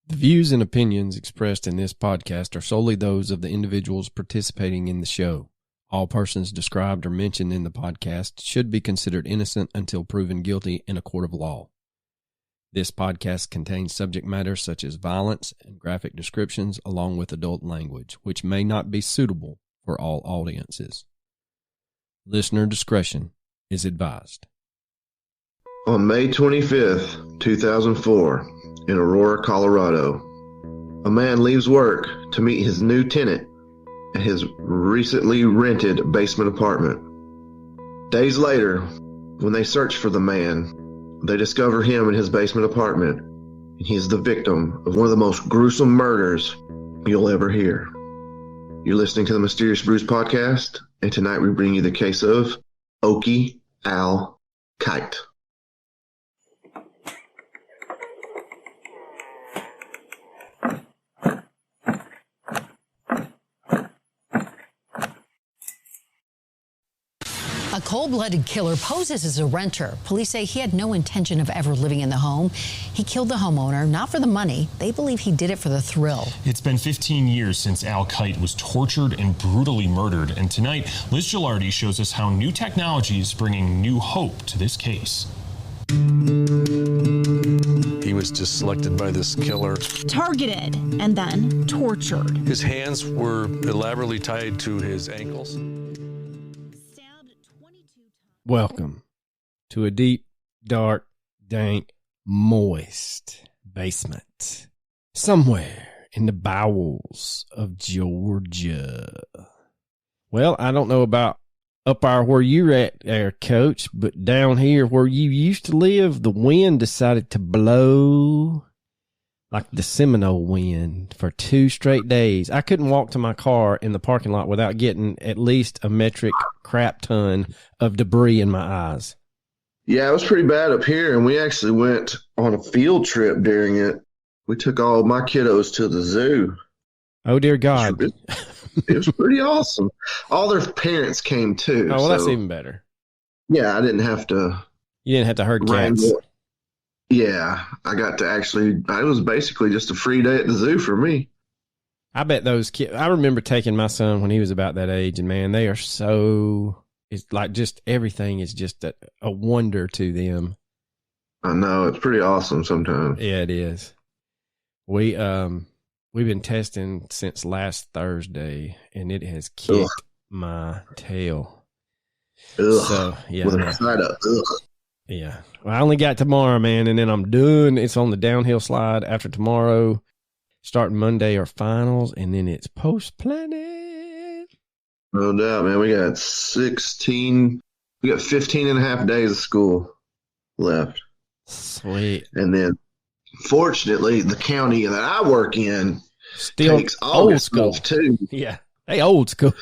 The views and opinions expressed in this podcast are solely those of the individuals participating in the show. All persons described or mentioned in the podcast should be considered innocent until proven guilty in a court of law. This podcast contains subject matter such as violence and graphic descriptions along with adult language, which may not be suitable for all audiences. Listener discretion is advised. On May 25th, 2004, in Aurora, Colorado, a man leaves work to meet his new tenant at his recently rented basement apartment. Days later, when they search for the man, they discover him in his basement apartment, and he's the victim of one of the most gruesome murders you'll ever hear. You're listening to the Mysterious Brews podcast, and tonight we bring you the case of Oakey Al Kite. A cold-blooded killer poses as a renter. Police say he had no intention of ever living in the home. He killed the homeowner, not for the money. They believe he did it for the thrill. It's been 15 years since Al Kite was tortured and brutally murdered. And tonight, Liz Gilardi shows us how new technology is bringing new hope to this case. He was just selected by this killer. Targeted and then tortured. His hands were elaborately tied to his ankles. Welcome to a deep, dark, dank, moist basement somewhere in the bowels of Georgia. Well, I don't know about up there where you're at there, Coach, but down here where you used to live, the wind decided to blow like the Seminole wind for 2 straight days. I couldn't walk to my car in the parking lot without getting at least a metric crap ton of debris in my eyes. Yeah, it was pretty bad up here, and we actually went on a field trip during it. We took all my kiddos to the zoo. Oh, dear God. It was pretty awesome. All their parents came, too. Oh, well, that's even better. Yeah, I didn't have to... You didn't have to herd cats. Yeah, I got to actually... It was basically just a free day at the zoo for me. I bet those kids... I remember taking my son when he was about that age, and, man, they are so... It's like just everything is just a wonder to them. I know. It's pretty awesome sometimes. Yeah, it is. We've been testing since last Thursday, and it has kicked my tail. Ugh. So, yeah. With a side up. Ugh. Yeah. Well, I only got tomorrow, man, and then I'm done. It's on the downhill slide after tomorrow. Starting Monday are finals, and then it's post-planning. No doubt, man. We got 15 and a half days of school left. Sweet. And then, fortunately, the county that I work in still takes August off, too. Yeah. Hey, old school.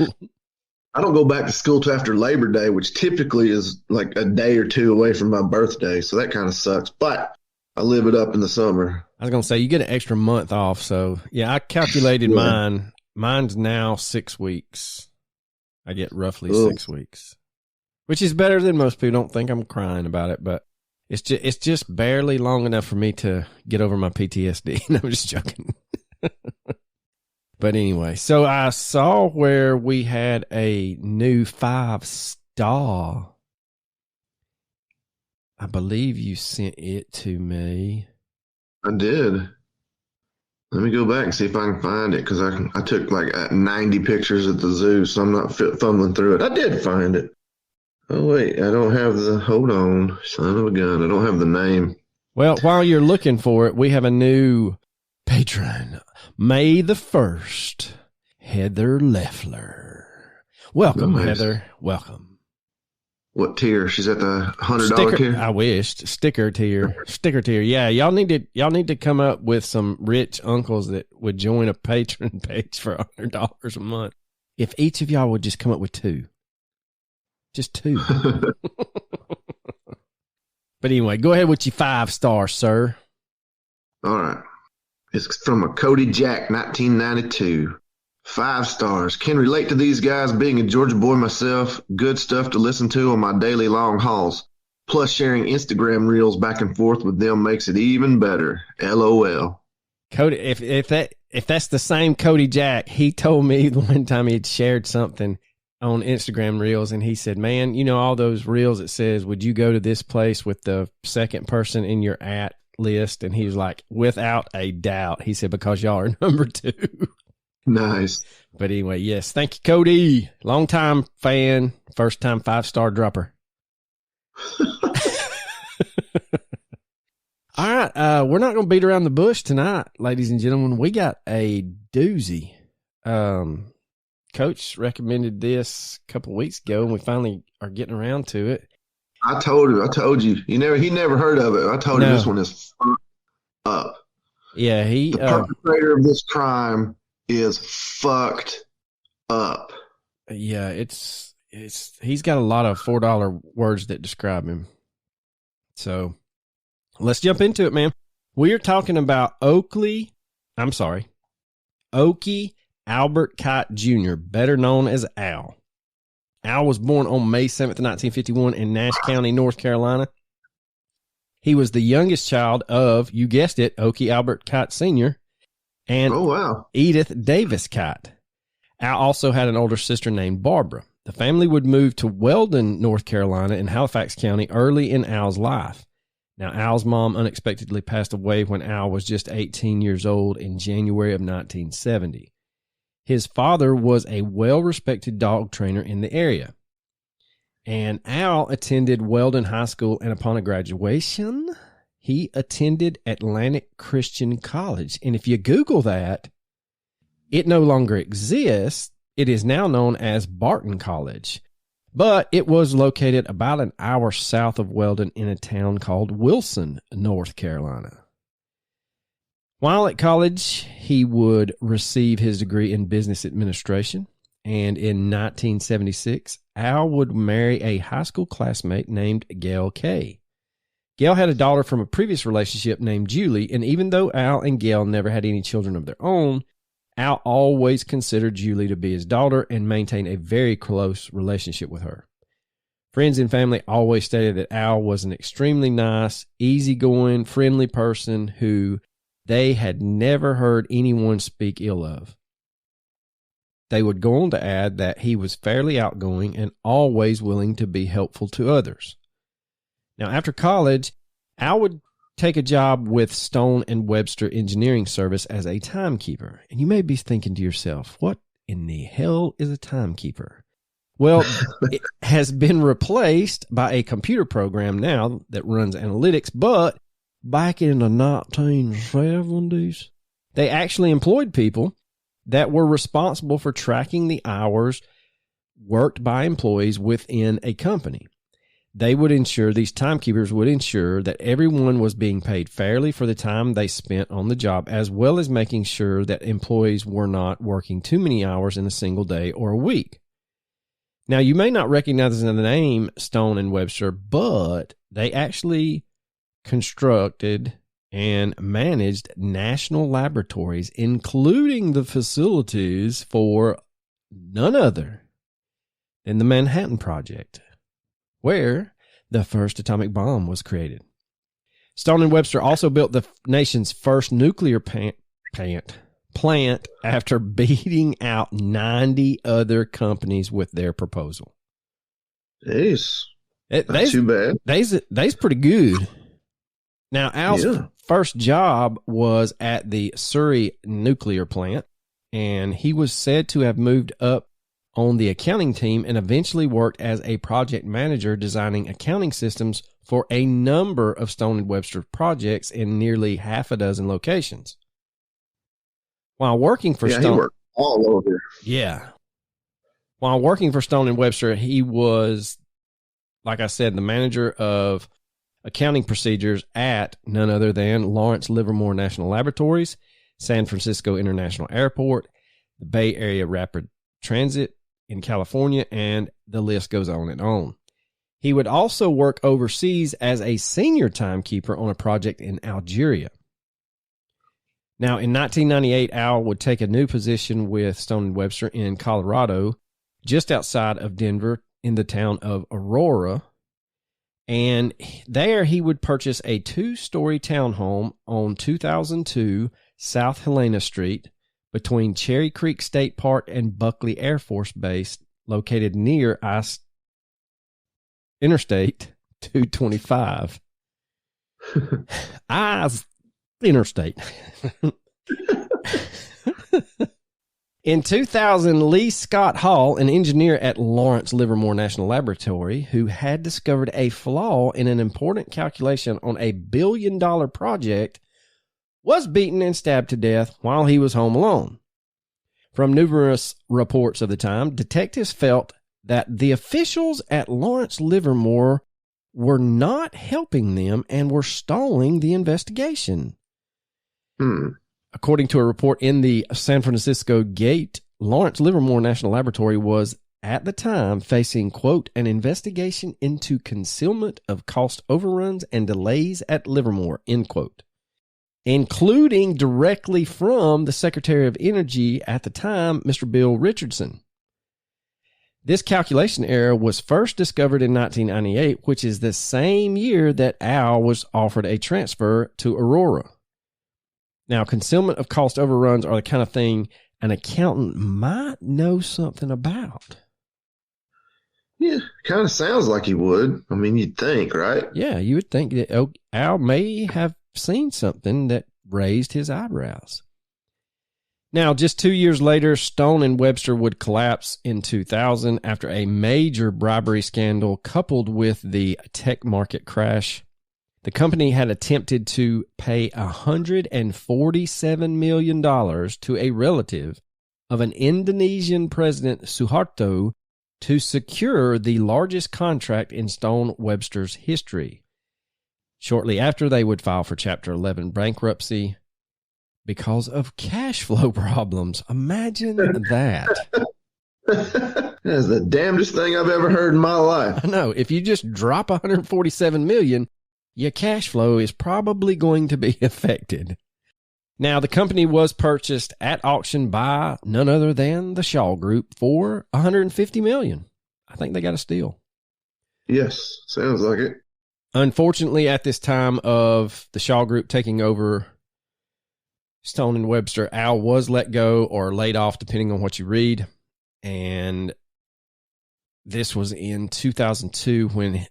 I don't go back to school till after Labor Day, which typically is like a day or two away from my birthday. So that kind of sucks. But I live it up in the summer. I was going to say, you get an extra month off. So, yeah, I calculated mine. Mine's now 6 weeks. I get roughly 6 weeks, which is better than most people. Don't think I'm crying about it, but it's just barely long enough for me to get over my PTSD. No, I'm just joking. But anyway, so I saw where we had a new 5-star. I believe you sent it to me. I did. Let me go back and see if I can find it, because I took like 90 pictures at the zoo, so I'm not fumbling through it. I did find it. Oh, wait, I don't have hold on, son of a gun. I don't have the name. Well, while you're looking for it, we have a new patron. May the 1st, Heather Leffler. Welcome, nice. Heather. Welcome. What tier? She's at the $100 tier? I wished. Sticker tier. Yeah, y'all need to come up with some rich uncles that would join a patron page for $100 a month. If each of y'all would just come up with 2. Just 2. But anyway, go ahead with your 5 stars, sir. All right. It's from a Cody Jack, 1992. 5 stars. Can relate to these guys, being a Georgia boy myself. Good stuff to listen to on my daily long hauls. Plus, sharing Instagram reels back and forth with them makes it even better. LOL. Cody, if that's the same Cody Jack, he told me the one time he had shared something on Instagram Reels, and he said, man, you know all those Reels that says, would you go to this place with the second person in your at list? And he was like, without a doubt. He said, because y'all are number 2. Nice. But anyway, yes. Thank you, Cody. Long-time fan, first-time 5-star dropper. All right, we're not going to beat around the bush tonight, ladies and gentlemen. We got a doozy. Coach recommended this a couple weeks ago, and we finally are getting around to it. I told you. He never heard of it. I told him this one is fucked up. Yeah, the perpetrator of this crime is fucked up. Yeah, he's got a lot of $4 words that describe him. So let's jump into it, man. We are talking about Oakey Albert Kite Jr., better known as Al. Al was born on May 7th, 1951 in Nash County, North Carolina. He was the youngest child of, you guessed it, Oakey Albert Kite Sr. and Edith Davis Kite. Al also had an older sister named Barbara. The family would move to Weldon, North Carolina in Halifax County early in Al's life. Now, Al's mom unexpectedly passed away when Al was just 18 years old in January of 1970. His father was a well-respected dog trainer in the area. And Al attended Weldon High School, and upon graduation, he attended Atlantic Christian College. And if you Google that, it no longer exists. It is now known as Barton College. But it was located about an hour south of Weldon in a town called Wilson, North Carolina. While at college, he would receive his degree in business administration, and in 1976, Al would marry a high school classmate named Gail Kay. Gail had a daughter from a previous relationship named Julie, and even though Al and Gail never had any children of their own, Al always considered Julie to be his daughter and maintained a very close relationship with her. Friends and family always stated that Al was an extremely nice, easygoing, friendly person who they had never heard anyone speak ill of. They would go on to add that he was fairly outgoing and always willing to be helpful to others. Now, after college, Al would take a job with Stone and Webster Engineering Service as a timekeeper. And you may be thinking to yourself, what in the hell is a timekeeper? Well, it has been replaced by a computer program now that runs analytics, but back in the 1970s, they actually employed people that were responsible for tracking the hours worked by employees within a company. These timekeepers would ensure that everyone was being paid fairly for the time they spent on the job, as well as making sure that employees were not working too many hours in a single day or a week. Now, you may not recognize the name Stone and Webster, but they actually constructed and managed national laboratories, including the facilities for none other than the Manhattan Project, where the first atomic bomb was created. Stone and Webster also built the nation's first nuclear plant after beating out 90 other companies with their proposal. Jeez. Not too bad. They's pretty good. Now, Al's first job was at the Surrey nuclear plant, and he was said to have moved up on the accounting team and eventually worked as a project manager designing accounting systems for a number of Stone and Webster projects in nearly half a dozen locations. While working for Stone, he worked all over. Yeah. While working for Stone and Webster, he was, like I said, the manager of accounting procedures at none other than Lawrence Livermore National Laboratories, San Francisco International Airport, the Bay Area Rapid Transit in California, and the list goes on and on. He would also work overseas as a senior timekeeper on a project in Algeria. Now, in 1998, Al would take a new position with Stone and Webster in Colorado, just outside of Denver, in the town of Aurora. And there he would purchase a 2-story townhome on 2002 South Helena Street, between Cherry Creek State Park and Buckley Air Force Base, located near Interstate 225. Interstate. In 2000, Lee Scott Hall, an engineer at Lawrence Livermore National Laboratory, who had discovered a flaw in an important calculation on a billion-dollar project, was beaten and stabbed to death while he was home alone. From numerous reports of the time, detectives felt that the officials at Lawrence Livermore were not helping them and were stalling the investigation. According to a report in the San Francisco Gate, Lawrence Livermore National Laboratory was at the time facing, quote, an investigation into concealment of cost overruns and delays at Livermore, end quote, including directly from the Secretary of Energy at the time, Mr. Bill Richardson. This calculation error was first discovered in 1998, which is the same year that Al was offered a transfer to Aurora. Now, concealment of cost overruns are the kind of thing an accountant might know something about. Yeah, kind of sounds like he would. I mean, you'd think, right? Yeah, you would think that Al may have seen something that raised his eyebrows. Now, just 2 years later, Stone and Webster would collapse in 2000 after a major bribery scandal coupled with the tech market crash. The company had attempted to pay $147 million to a relative of an Indonesian president, Suharto, to secure the largest contract in Stone Webster's history. Shortly after, they would file for Chapter 11 bankruptcy because of cash flow problems. Imagine that. That is the damnedest thing I've ever heard in my life. I know. If you just drop $147 million, your cash flow is probably going to be affected. Now, the company was purchased at auction by none other than the Shaw Group for $150 million. I think they got a steal. Yes, sounds like it. Unfortunately, at this time of the Shaw Group taking over Stone and Webster, Al was let go or laid off, depending on what you read. And this was in 2002 when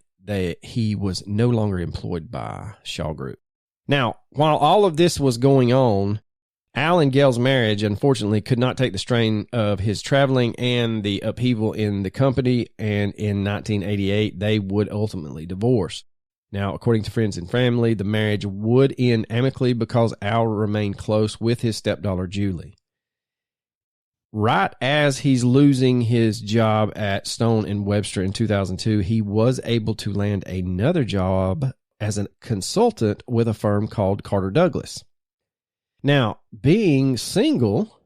he was no longer employed by Shaw Group. Now, while all of this was going on, Al and Gail's marriage, unfortunately, could not take the strain of his traveling and the upheaval in the company, and in 1988, they would ultimately divorce. Now, according to friends and family, the marriage would end amicably because Al remained close with his stepdaughter, Julie. Right as he's losing his job at Stone and Webster in 2002, he was able to land another job as a consultant with a firm called Carter Douglas. Now, being single,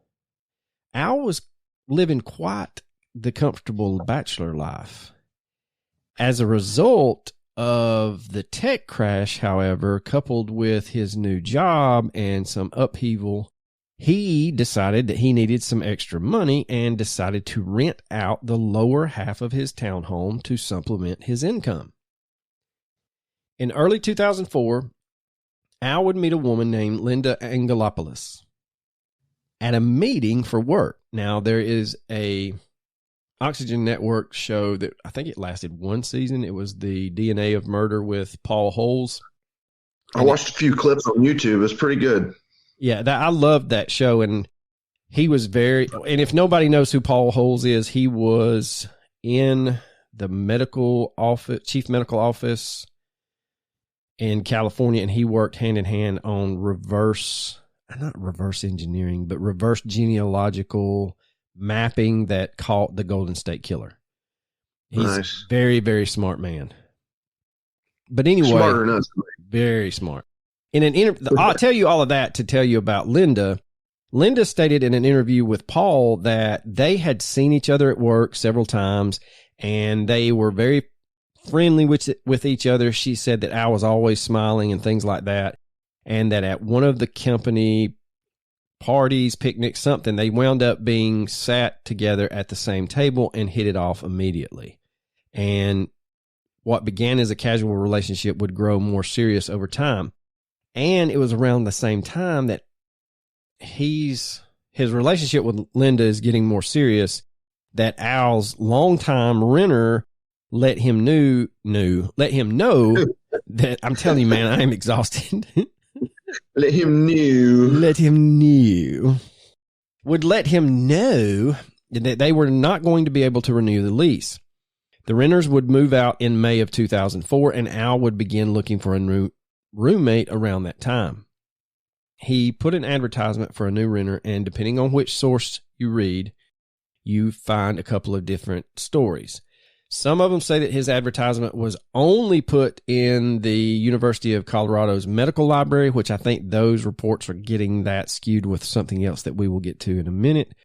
Al was living quite the comfortable bachelor life. As a result of the tech crash, however, coupled with his new job and some upheaval, he decided that he needed some extra money and decided to rent out the lower half of his townhome to supplement his income. In early 2004, Al would meet a woman named Linda Angelopoulos at a meeting for work. Now, there is a Oxygen Network show that I think it lasted one season. It was the DNA of Murder with Paul Holes. I watched a few clips on YouTube. It's pretty good. Yeah, I loved that show, and he was and if nobody knows who Paul Holes is, he was in the medical office, chief medical office in California, and he worked hand in hand on reverse engineering, but reverse genealogical mapping that caught the Golden State Killer. He's nice. Very, very smart man. But anyway, smarter than us. Very smart. In an I'll tell you all of that to tell you about Linda. Linda stated in an interview with Paul that they had seen each other at work several times, and they were very friendly with each other. She said that Al was always smiling and things like that, and that at one of the company parties, picnics, something, they wound up being sat together at the same table and hit it off immediately. And what began as a casual relationship would grow more serious over time. And it was around the same time that his relationship with Linda is getting more serious, that Al's longtime renter let him know that, I'm telling you, man, I am exhausted. Let him know that they were not going to be able to renew the lease. The renters would move out in May of 2004, and Al would begin looking for a new roommate around that time. He put an advertisement for a new renter, and depending on which source you read, you find a couple of different stories. Some of them say that his advertisement was only put in the University of Colorado's medical library, which I think those reports are getting that skewed with something else that we will get to in a minute.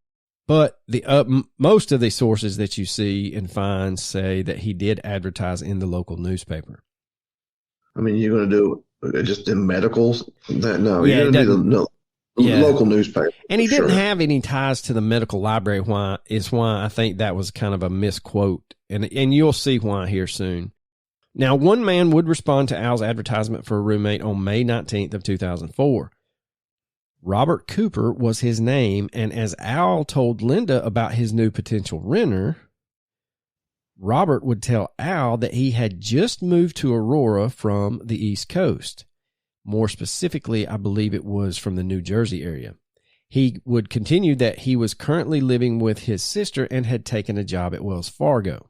But the most of the sources that you see and find say that he did advertise in the local newspaper. I mean, you're going to do it just in medicals? No, yeah, you're going to do the local newspaper. And he didn't have any ties to the medical library, why I think that was kind of a misquote. And you'll see why here soon. Now, one man would respond to Al's advertisement for a roommate on May 19th of 2004. Robert Cooper was his name, and as Al told Linda about his new potential renter, Robert would tell Al that he had just moved to Aurora from the East Coast. More specifically, I believe it was from the New Jersey area. He would continue that he was currently living with his sister and had taken a job at Wells Fargo.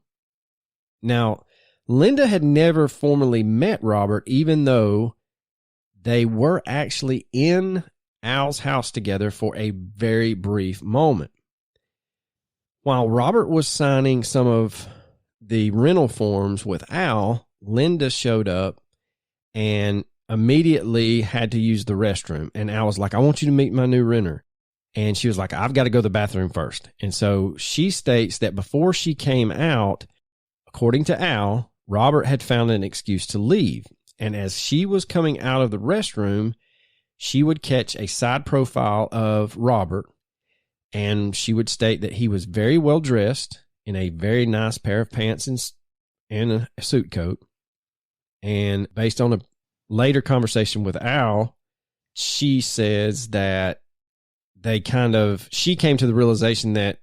Now, Linda had never formally met Robert, even though they were actually in Al's house together for a very brief moment. While Robert was signing some of the rental forms with Al, Linda showed up and immediately had to use the restroom. And Al was like, I want you to meet my new renter. And she was like, I've got to go to the bathroom first. And so she states that before she came out, according to Al, Robert had found an excuse to leave. And as she was coming out of the restroom, she would catch a side profile of Robert, and she would state that he was very well dressed in a very nice pair of pants and a suit coat. And based on a later conversation with Al, she says that she came to the realization that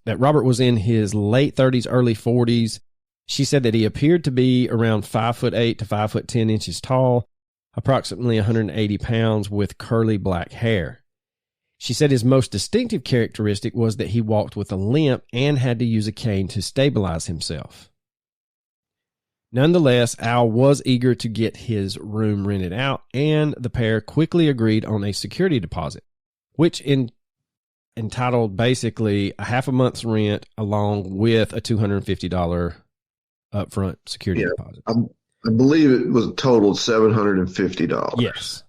Robert was in his late 30s, early 40s. She said that he appeared to be around 5'8" to 5'10" tall, approximately 180 pounds, with curly black hair. She said his most distinctive characteristic was that he walked with a limp and had to use a cane to stabilize himself. Nonetheless, Al was eager to get his room rented out, and the pair quickly agreed on a security deposit, which entitled basically a half a month's rent along with a $250 upfront security deposit. I believe it was totaled $750. Yes.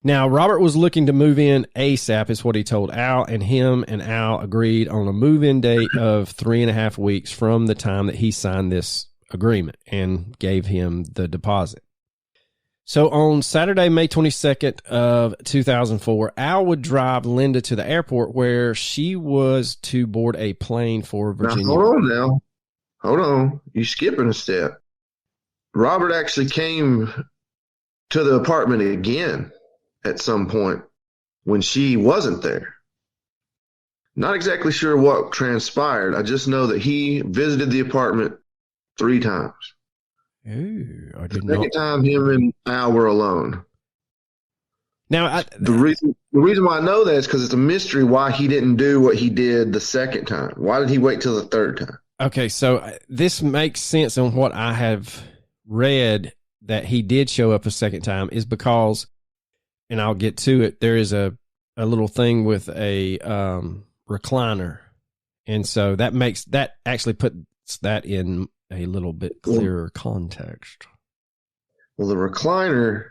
Now, Robert was looking to move in ASAP, is what he told Al, and him and Al agreed on a move-in date of 3.5 weeks from the time that he signed this agreement and gave him the deposit. So on Saturday, May 22nd of 2004, Al would drive Linda to the airport where she was to board a plane for Virginia. Now, hold on. You're skipping a step. Robert actually came to the apartment again at some point when she wasn't there. Not exactly sure what transpired. I just know that he visited the apartment 3 times. Ooh, I did the second time him and Al were alone. Now, the reason why I know that is because it's a mystery why he didn't do what he did the second time. Why did he wait till the third time? Okay, so this makes sense on what I have read, that he did show up a second time is because, and I'll get to it, there is a little thing with a recliner. And so that actually puts that in a little bit clearer context. Well, the recliner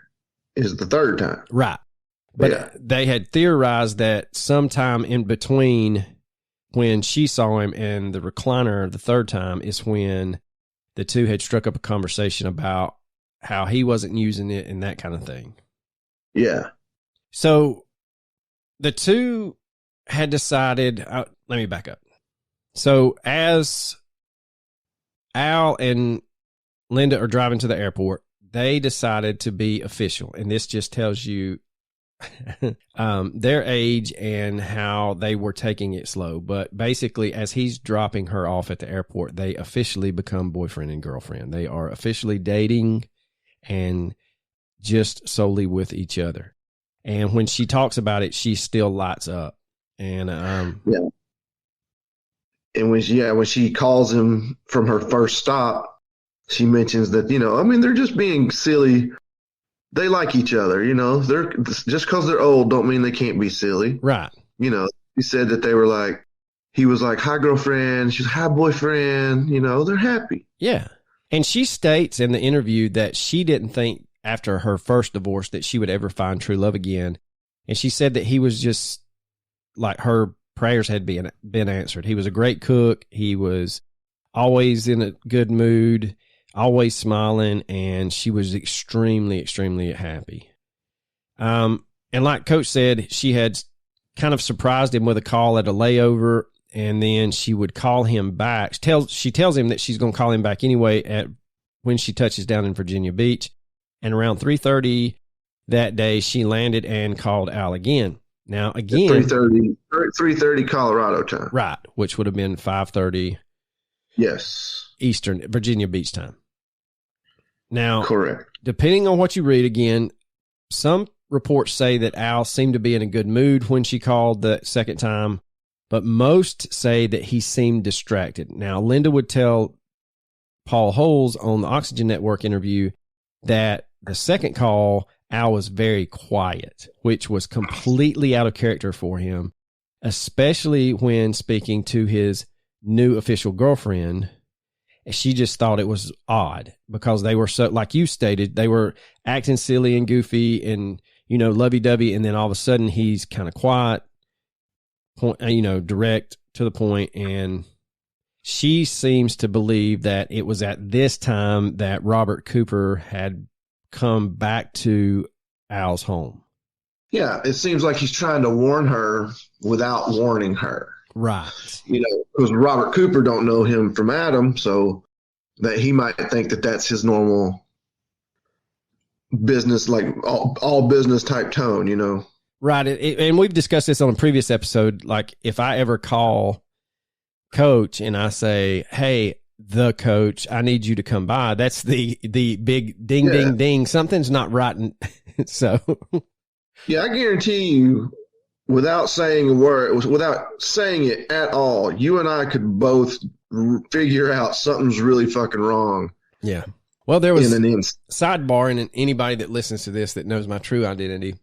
is the third time. Right. But they had theorized that sometime in between when she saw him and the recliner the third time is when the two had struck up a conversation about how he wasn't using it and that kind of thing. Yeah. So the two had decided, let me back up. So as Al and Linda are driving to the airport, they decided to be official. And this just tells you their age and how they were taking it slow. But basically, as he's dropping her off at the airport, they officially become boyfriend and girlfriend. They are officially dating and just solely with each other. And when she talks about it, she still lights up. And yeah. And when she calls him from her first stop, she mentions that, they're just being silly. They like each other, they're just because they're old don't mean they can't be silly. Right. He said that they were like, he was like, hi girlfriend. She's hi boyfriend. They're happy. Yeah. And she states in the interview that she didn't think after her first divorce that she would ever find true love again. And she said that he was just like her prayers had been answered. He was a great cook. He was always in a good mood, always smiling, and she was extremely, extremely happy. And like Coach said, she had kind of surprised him with a call at a layover, and then she would call him back. She tells him that she's going to call him back anyway when she touches down in Virginia Beach. And around 3:30 that day, she landed and called Al again. Now, again, 3:30 Colorado time. Right, which would have been 5:30 Yes. Eastern, Virginia Beach time. Now, correct. Depending on what you read, again, some reports say that Al seemed to be in a good mood when she called the second time, but most say that he seemed distracted. Now, Linda would tell Paul Holes on the Oxygen Network interview that the second call, Al was very quiet, which was completely out of character for him, especially when speaking to his new official girlfriend. She just thought it was odd because they were so, like you stated, they were acting silly and goofy and, lovey-dovey. And then all of a sudden he's kind of quiet, direct to the point. And she seems to believe that it was at this time that Robert Cooper had come back to Al's home. Yeah, it seems like he's trying to warn her without warning her. Right. Because Robert Cooper don't know him from Adam, so that he might think that that's his normal business, like all business type tone, Right. And we've discussed this on a previous episode. Like if I ever call Coach and I say, hey, the coach, I need you to come by. That's the big ding, ding, ding. Something's not right. So. Yeah, I guarantee you, without saying a word, without saying it at all, you and I could both figure out something's really fucking wrong. Yeah. Well, there was in an instant. Sidebar, and anybody that listens to this that knows my true identity,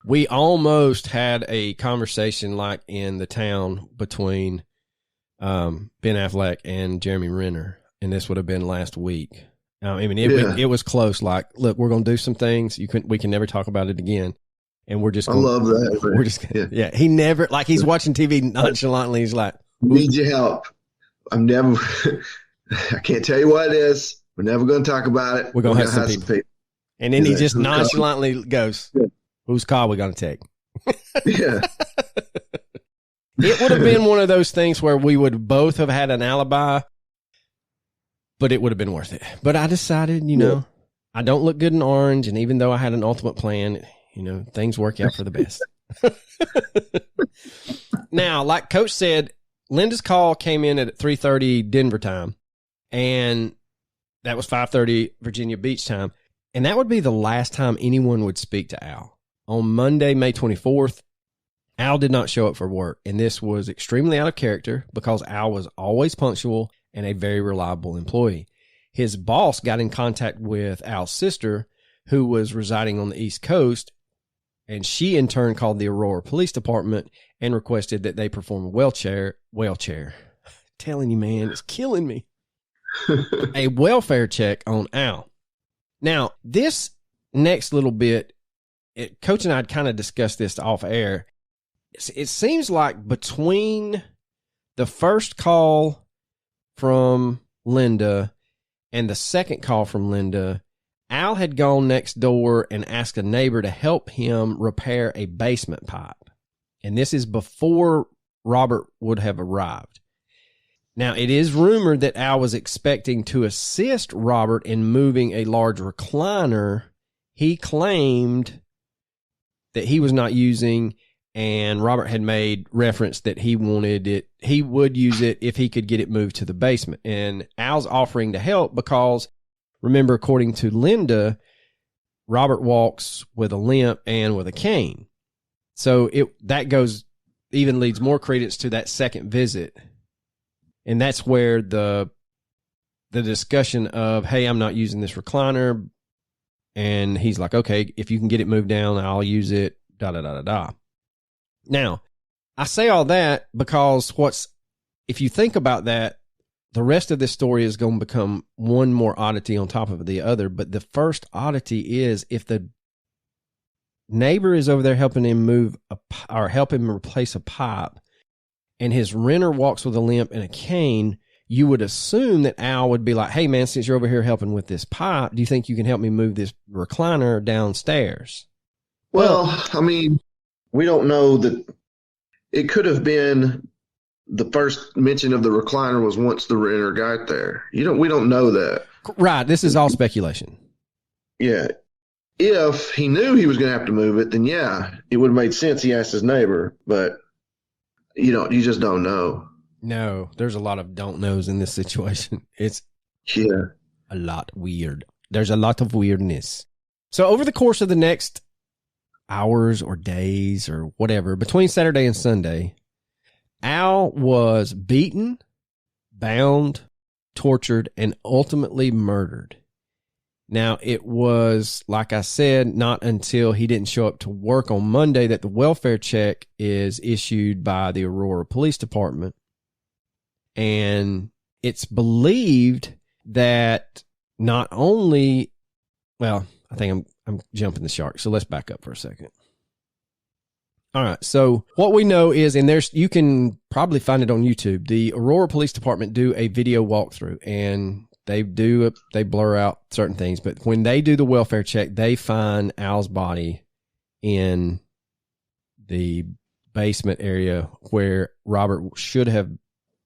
we almost had a conversation like in the town between Ben Affleck and Jeremy Renner, and this would have been last week. It was close. Like, look, we're going to do some things. We can never talk about it again. And we're just. I love that. We're just. Yeah. He never, like, he's watching TV nonchalantly. He's like, "Need your help? I'm never. I can't tell you what it is. We're never going to talk about it. We're going to have some people." And then he just nonchalantly goes, "Whose car we going to take?" Yeah. It would have been one of those things where we would both have had an alibi, but it would have been worth it. But I decided, I don't look good in orange. And even though I had an ultimate plan, things work out for the best. Now, like Coach said, Linda's call came in at 3:30 Denver time, and that was 5:30 Virginia Beach time. And that would be the last time anyone would speak to Al. On Monday, May 24th, Al did not show up for work, and this was extremely out of character because Al was always punctual and a very reliable employee. His boss got in contact with Al's sister, who was residing on the East Coast, and she in turn called the Aurora Police Department and requested that they perform a welfare. Telling you, man, it's killing me. A welfare check on Al. Now, this next little bit, Coach and I had kind of discussed this off air. It seems like between the first call from Linda and the second call from Linda, Al had gone next door and asked a neighbor to help him repair a basement pipe. And this is before Robert would have arrived. Now, it is rumored that Al was expecting to assist Robert in moving a large recliner. He claimed that he was not using, and Robert had made reference that he would use it if he could get it moved to the basement. And Al's offering to help because, remember, according to Linda, Robert walks with a limp and with a cane. So that leads more credence to that second visit. And that's where the discussion of, hey, I'm not using this recliner. And he's like, okay, if you can get it moved down, I'll use it, da-da-da-da-da. Now, I say all that because if you think about that, the rest of this story is going to become one more oddity on top of the other. But the first oddity is if the neighbor is over there helping him help him replace a pipe, and his renter walks with a limp and a cane, you would assume that Al would be like, hey, man, since you're over here helping with this pipe, do you think you can help me move this recliner downstairs? Well, I mean, we don't know that it could have been the first mention of the recliner was once the renter got there. We don't know that. Right. This is all speculation. Yeah. If he knew he was going to have to move it, then yeah, it would have made sense. He asked his neighbor, but you just don't know. No, there's a lot of don't knows in this situation. It's a lot weird. There's a lot of weirdness. So over the course of the next hours or days or whatever, between Saturday and Sunday, Al was beaten, bound, tortured, and ultimately murdered. Now, it was, like I said, not until he didn't show up to work on Monday that the welfare check is issued by the Aurora Police Department. And it's believed that not only, well, I think I'm jumping the shark, so let's back up for a second. All right, so what we know is, and you can probably find it on YouTube, the Aurora Police Department do a video walkthrough, and they blur out certain things, but when they do the welfare check, they find Al's body in the basement area where Robert should have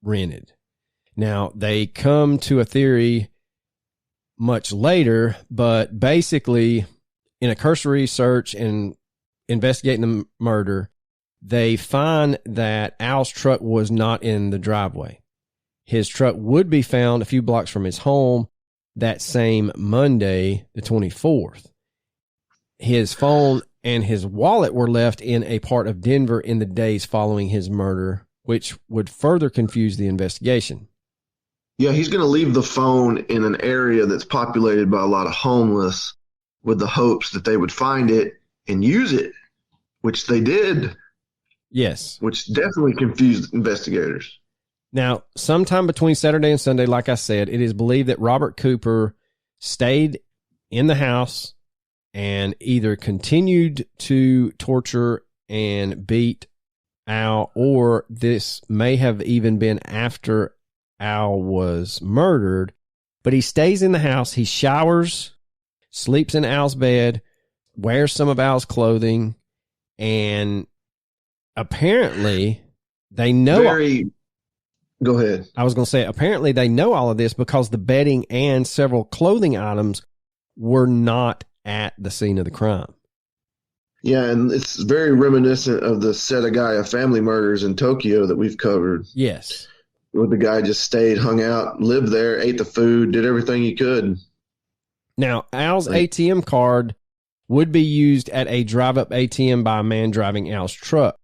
rented. Now, they come to a theory much later, but basically in a cursory search and investigating the murder, they find that Al's truck was not in the driveway. His truck would be found a few blocks from his home that same Monday, the 24th. His phone and his wallet were left in a part of Denver in the days following his murder, which would further confuse the investigation. Yeah, he's going to leave the phone in an area that's populated by a lot of homeless with the hopes that they would find it and use it, which they did. Yes. Which definitely confused investigators. Now, sometime between Saturday and Sunday, like I said, it is believed that Robert Cooper stayed in the house and either continued to torture and beat Al, or this may have even been after Al was murdered. But he stays in the house. He showers, sleeps in Al's bed, wears some of Al's clothing, and apparently they know... Go ahead. I was going to say, apparently they know all of this because the bedding and several clothing items were not at the scene of the crime. Yeah, and it's very reminiscent of the Setagaya family murders in Tokyo that we've covered. Yes. Where the guy just stayed, hung out, lived there, ate the food, did everything he could. Now, Al's ATM card would be used at a drive-up ATM by a man driving Al's truck.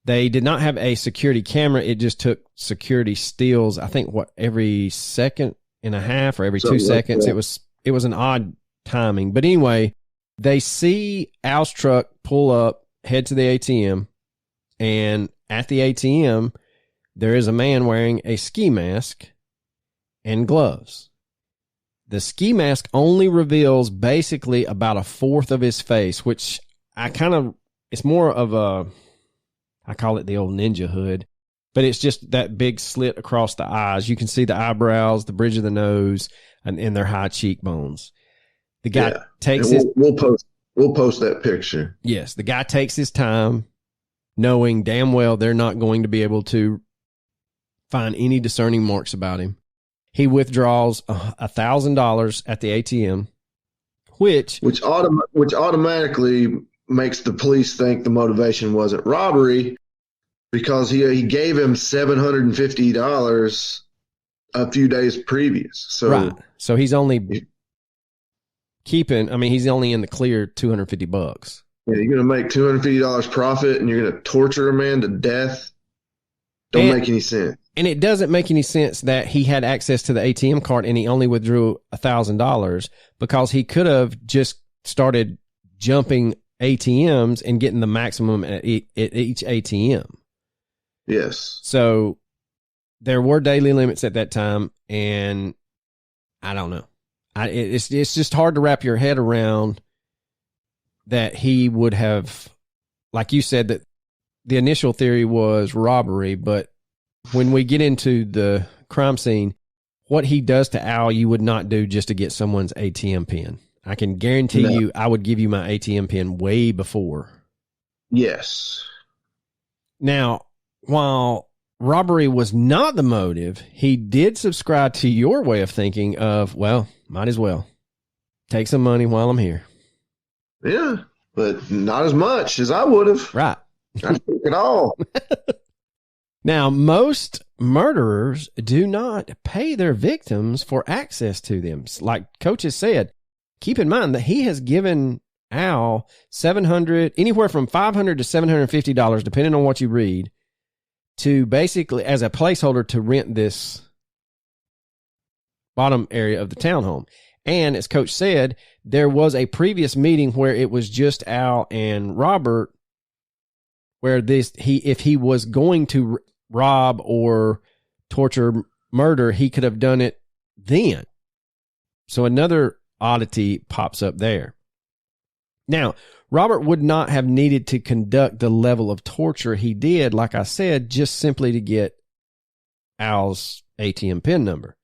They did not have a security camera. It just took security steals, I think, every second and a half or every 2 seconds. It was an odd timing. But anyway, they see Al's truck pull up, head to the ATM, and at the ATM, there is a man wearing a ski mask and gloves. The ski mask only reveals basically about a fourth of his face, which it's more of I call it the old ninja hood, but it's just that big slit across the eyes. You can see the eyebrows, the bridge of the nose, and their high cheekbones. The guy takes we'll post that picture. Yes, the guy takes his time, knowing damn well they're not going to be able to find any discerning marks about him. He withdraws $1,000 at the ATM, which automatically makes the police think the motivation wasn't robbery because he gave him $750 a few days previous. So right. So he's only he's only in the clear $250. Yeah, you're going to make $250 profit and you're going to torture a man to death. Don't make any sense. And it doesn't make any sense that he had access to the ATM card and he only withdrew $1,000 because he could have just started jumping ATMs and getting the maximum at each ATM. Yes. So there were daily limits at that time, and I don't know. It's just hard to wrap your head around that he would have, like you said, that the initial theory was robbery, but when we get into the crime scene, what he does to Al, you would not do just to get someone's ATM pin. I can guarantee you I would give you my ATM pin way before. Yes. Now, while robbery was not the motive, he did subscribe to your way of thinking of, well, might as well take some money while I'm here. Yeah, but not as much as I would have. Right. I took it all. Now, most murderers do not pay their victims for access to them. Like Coach has said, keep in mind that he has given Al anywhere from $500 to $750, depending on what you read, to basically as a placeholder to rent this bottom area of the townhome. And as Coach said, there was a previous meeting where it was just Al and Robert, where if he was going to rob or torture, murder, he could have done it then. So another oddity pops up there. Now, Robert would not have needed to conduct the level of torture he did, like I said, just simply to get Al's ATM PIN number.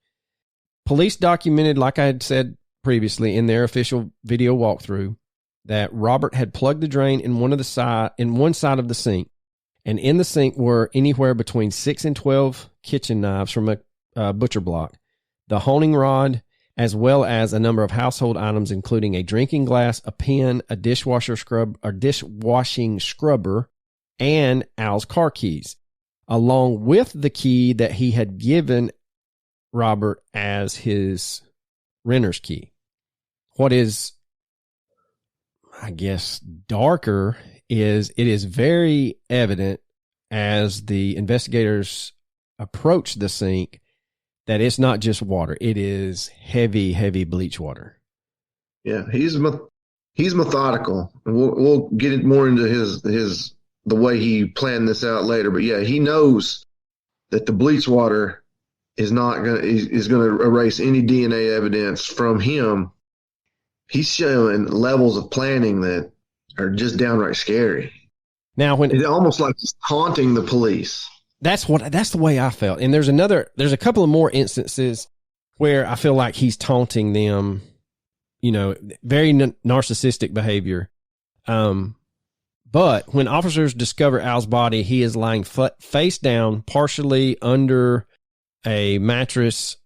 Police documented, like I had said previously in their official video walkthrough, that Robert had plugged the drain in one side of the sink, and in the sink were anywhere between 6 and 12 kitchen knives from a butcher block, the honing rod, as well as a number of household items, including a drinking glass, a pen, a dishwashing scrubber, and Al's car keys, along with the key that he had given Robert as his renter's key. What is, I guess, darker is it is very evident as the investigators approach the sink that it's not just water. It is heavy, heavy bleach water. Yeah, he's methodical. And we'll get it more into the way he planned this out later. But yeah, he knows that the bleach water is gonna erase any DNA evidence from him. He's showing levels of planning that are just downright scary. Now, when it's almost like he's taunting the police. That's the way I felt. And there's a couple of more instances where I feel like he's taunting them, very narcissistic behavior. But when officers discover Al's body, he is lying face down, partially under a mattress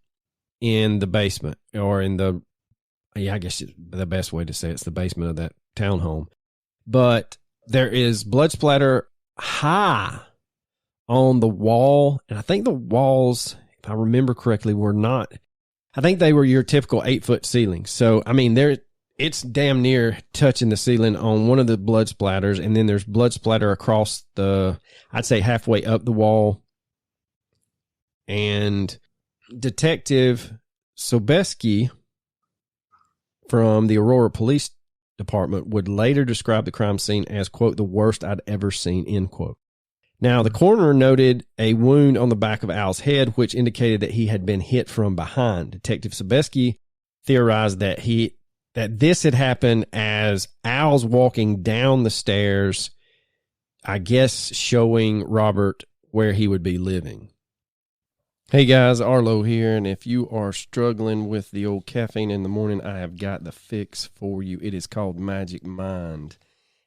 in the basement, or I guess the best way to say it's the basement of that townhome. But there is blood splatter high on the wall, and I think the walls, if I remember correctly, I think they were your typical 8-foot ceiling. So, I mean, it's damn near touching the ceiling on one of the blood splatters, and then there's blood splatter across I'd say halfway up the wall. And Detective Sobeski from the Aurora Police Department would later describe the crime scene as, quote, the worst I'd ever seen, end quote. Now, the coroner noted a wound on the back of Al's head, which indicated that he had been hit from behind. Detective Sobeski theorized that this had happened as Al's walking down the stairs, I guess showing Robert where he would be living. Hey guys, Arlo here, and if you are struggling with the old caffeine in the morning, I have got the fix for you. It is called Magic Mind,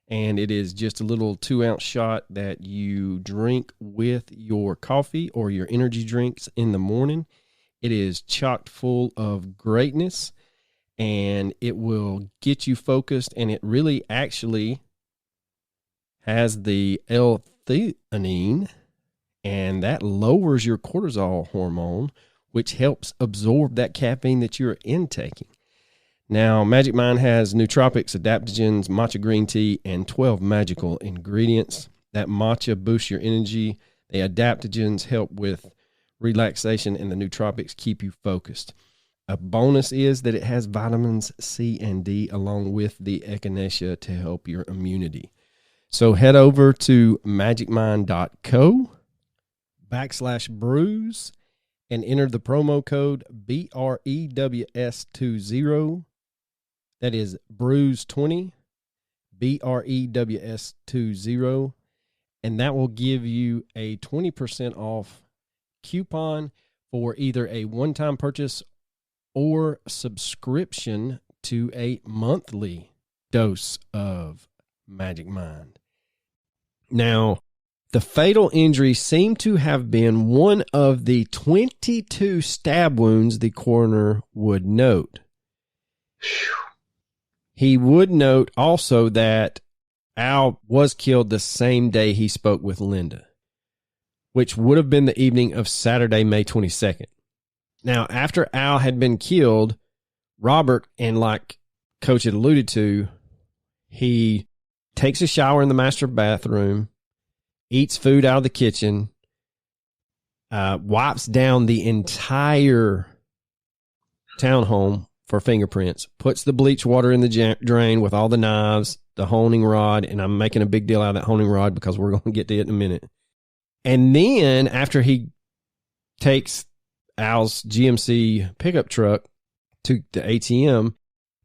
and it is just a little 2-ounce shot that you drink with your coffee or your energy drinks in the morning. It is chock full of greatness, and it will get you focused, and it really actually has the L-theanine, and that lowers your cortisol hormone, which helps absorb that caffeine that you're intaking. Now, Magic Mind has nootropics, adaptogens, matcha green tea, and 12 magical ingredients. That matcha boosts your energy. The adaptogens help with relaxation, and the nootropics keep you focused. A bonus is that it has vitamins C and D along with the echinacea to help your immunity. So head over to magicmind.co/brews and enter the promo code BREWS20. That is brews20, BREWS20. And that will give you a 20% off coupon for either a one-time purchase or subscription to a monthly dose of Magic Mind. Now, the fatal injury seemed to have been one of the 22 stab wounds the coroner would note. He would note also that Al was killed the same day he spoke with Linda, which would have been the evening of Saturday, May 22nd. Now, after Al had been killed, Robert, and like Coach had alluded to, he takes a shower in the master bathroom, eats food out of the kitchen, wipes down the entire townhome for fingerprints, puts the bleach water in the drain with all the knives, the honing rod, and I'm making a big deal out of that honing rod because we're going to get to it in a minute. And then after he takes Al's GMC pickup truck to the ATM,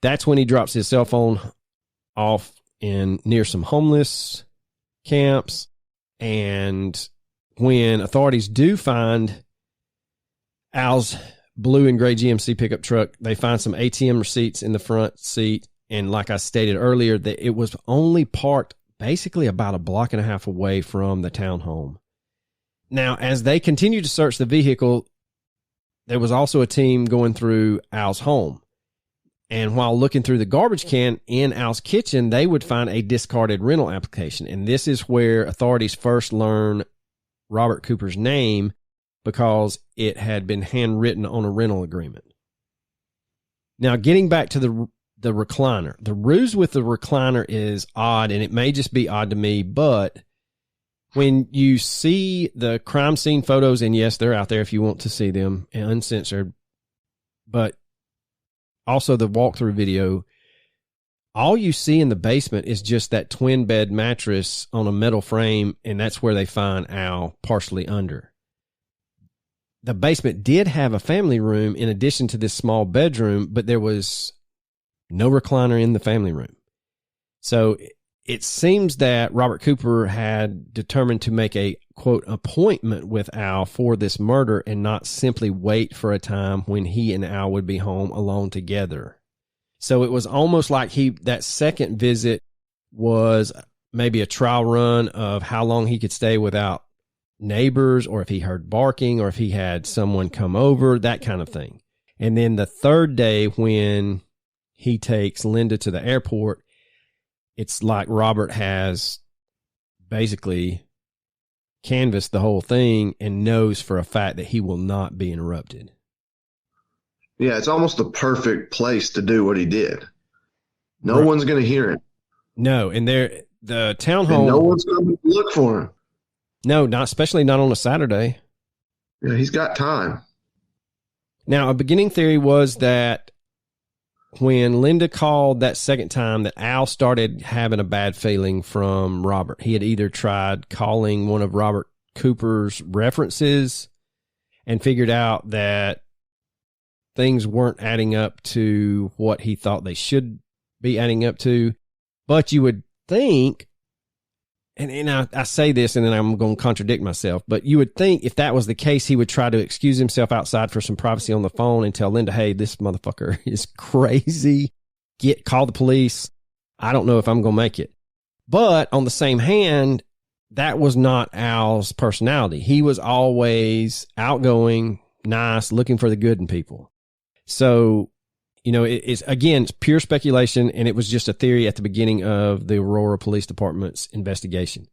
that's when he drops his cell phone off near some homeless camps. And when authorities do find Al's blue and gray GMC pickup truck, they find some ATM receipts in the front seat. And like I stated earlier, that it was only parked basically about a block and a half away from the townhome. Now, as they continue to search the vehicle, there was also a team going through Al's home. And while looking through the garbage can in Al's kitchen, they would find a discarded rental application. And this is where authorities first learn Robert Cooper's name, because it had been handwritten on a rental agreement. Now, getting back to the recliner. The ruse with the recliner is odd, and it may just be odd to me, but when you see the crime scene photos, and yes, they're out there if you want to see them, and uncensored, but also the walkthrough video, all you see in the basement is just that twin bed mattress on a metal frame, and that's where they find Al partially under. The basement did have a family room in addition to this small bedroom, but there was no recliner in the family room. So it seems that Robert Cooper had determined to make a, quote, appointment with Al for this murder and not simply wait for a time when he and Al would be home alone together. So it was almost like that second visit was maybe a trial run of how long he could stay without neighbors, or if he heard barking, or if he had someone come over, that kind of thing. And then the third day, when he takes Linda to the airport, it's like Robert has basically canvassed the whole thing and knows for a fact that he will not be interrupted. Yeah, it's almost the perfect place to do what he did. No one's going to hear him. No, and the townhome. And no one's going to look for him. No, especially not on a Saturday. Yeah, he's got time. Now, a beginning theory was that when Linda called that second time, that Al started having a bad feeling from Robert. He had either tried calling one of Robert Cooper's references and figured out that things weren't adding up to what he thought they should be adding up to. But you would think, and I say this and then I'm going to contradict myself, but you would think if that was the case, he would try to excuse himself outside for some privacy on the phone and tell Linda, hey, this motherfucker is crazy. Call the police. I don't know if I'm going to make it. But on the same hand, that was not Al's personality. He was always outgoing, nice, looking for the good in people. So You know, it's pure speculation, and it was just a theory at the beginning of the Aurora Police Department's investigation.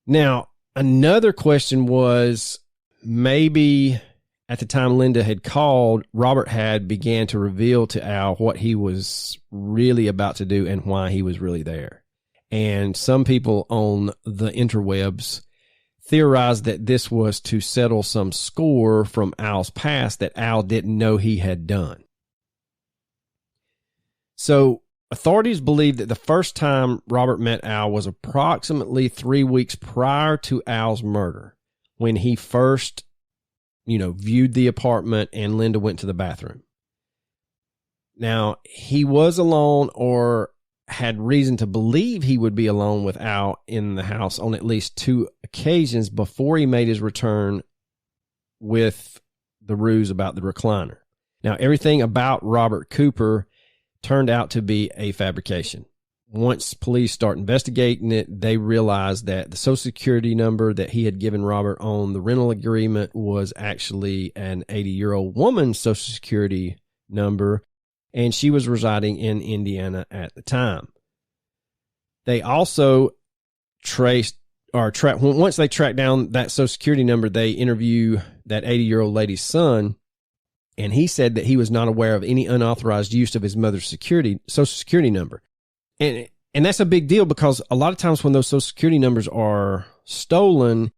Now, another question was, maybe at the time Linda had called, Robert had began to reveal to Al what he was really about to do and why he was really there. And some people on the interwebs theorized that this was to settle some score from Al's past that Al didn't know he had done. So authorities believe that the first time Robert met Al was approximately 3 weeks prior to Al's murder, when he first, viewed the apartment and Linda went to the bathroom. Now, he was alone, or had reason to believe he would be alone with Al in the house on at least 2 occasions before he made his return with the ruse about the recliner. Now, everything about Robert Cooper turned out to be a fabrication. Once police start investigating it, they realized that the Social Security number that he had given Robert on the rental agreement was actually an 80-year-old woman's Social Security number, and she was residing in Indiana at the time. They also once they tracked down that Social Security number, they interview that 80-year-old lady's son, and he said that he was not aware of any unauthorized use of his mother's Social Security number. And that's a big deal, because a lot of times when those Social Security numbers are stolen,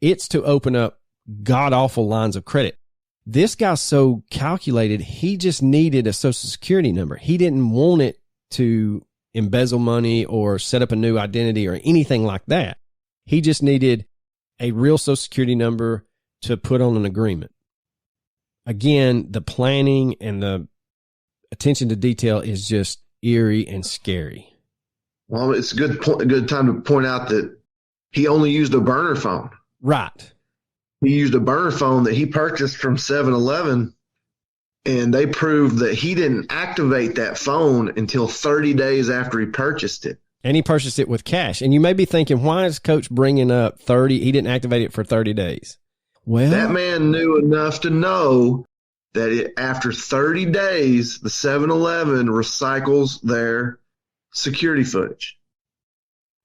it's to open up god-awful lines of credit. This guy's so calculated, he just needed a Social Security number. He didn't want it to embezzle money or set up a new identity or anything like that. He just needed a real Social Security number to put on an agreement. Again, the planning and the attention to detail is just eerie and scary. Well, it's a good time to point out that he only used a burner phone. Right. He used a burner phone that he purchased from 7-Eleven, and they proved that he didn't activate that phone until 30 days after he purchased it. And he purchased it with cash. And you may be thinking, why is Coach bringing up 30? He didn't activate it for 30 days. Well, that man knew enough to know that after 30 days, the 7-Eleven recycles their security footage.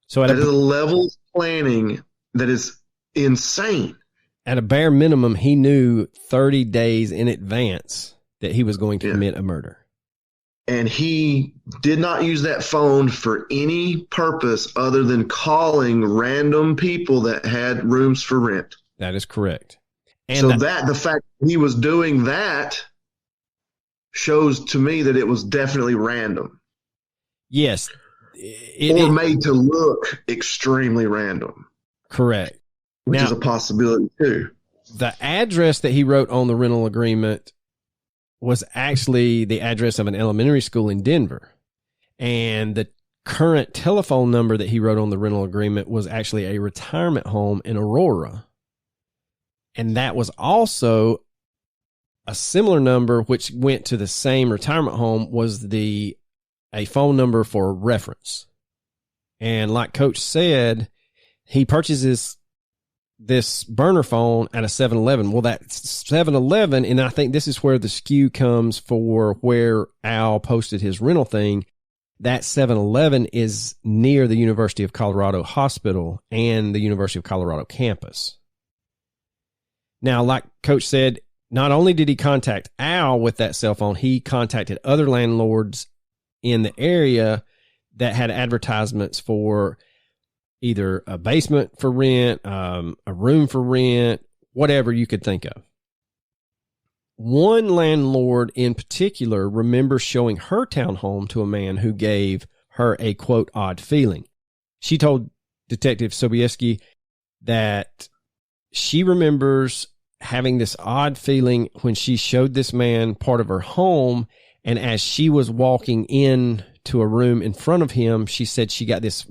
So that is a level of planning that is insane. At a bare minimum, he knew 30 days in advance that he was going to commit a murder. And he did not use that phone for any purpose other than calling random people that had rooms for rent. That is correct. And so the fact that he was doing that shows to me that it was definitely random. Yes. Or made to look extremely random. Correct. Which is a possibility too. The address that he wrote on the rental agreement was actually the address of an elementary school in Denver. And the current telephone number that he wrote on the rental agreement was actually a retirement home in Aurora. And that was also a similar number, which went to the same retirement home, was a phone number for reference. And like Coach said, he purchases this burner phone at a 7-Eleven. Well, that 7-Eleven, and I think this is where the skew comes for where Al posted his rental thing, that 7-Eleven is near the University of Colorado Hospital and the University of Colorado campus. Now, like Coach said, not only did he contact Al with that cell phone, he contacted other landlords in the area that had advertisements for either a basement for rent, a room for rent, whatever you could think of. One landlord in particular remembers showing her townhome to a man who gave her a, quote, odd feeling. She told Detective Sobieski that she remembers having this odd feeling when she showed this man part of her home, and as she was walking in to a room in front of him, she said she got this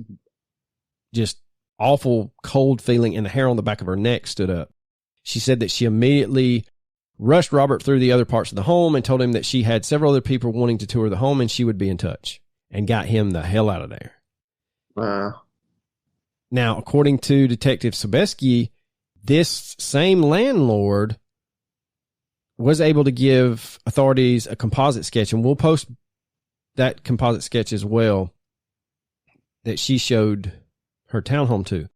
just awful cold feeling, and the hair on the back of her neck stood up. She said that she immediately rushed Robert through the other parts of the home and told him that she had several other people wanting to tour the home and she would be in touch, and got him the hell out of there. Wow. Now, according to Detective Sobieski, this same landlord was able to give authorities a composite sketch, and we'll post that composite sketch as well that she showed her townhome to.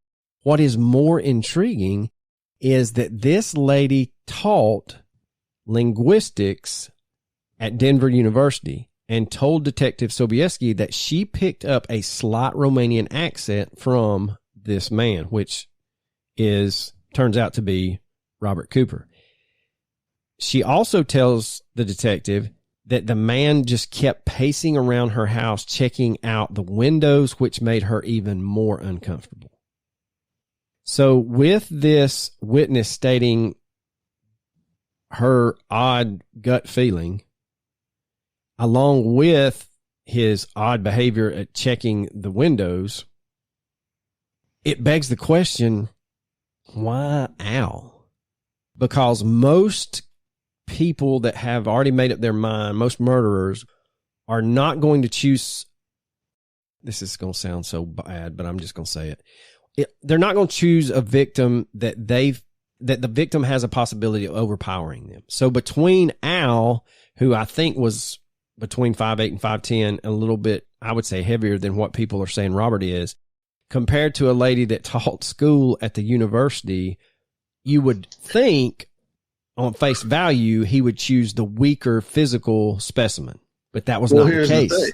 What is more intriguing is that this lady taught linguistics at Denver University and told Detective Sobieski that she picked up a slight Romanian accent from this man, which turns out to be Robert Cooper. She also tells the detective that the man just kept pacing around her house, checking out the windows, which made her even more uncomfortable. So with this witness stating her odd gut feeling, along with his odd behavior at checking the windows, it begs the question, why Al? Because most people that have already made up their mind, most murderers, are not going to choose, this is going to sound so bad, but I'm just going to say it. They're not going to choose a victim that the victim has a possibility of overpowering them. So between Al, who I think was between 5'8" and 5'10", a little bit, I would say, heavier than what people are saying Robert is, compared to a lady that taught school at the university, you would think on face value he would choose the weaker physical specimen, but that was not the case.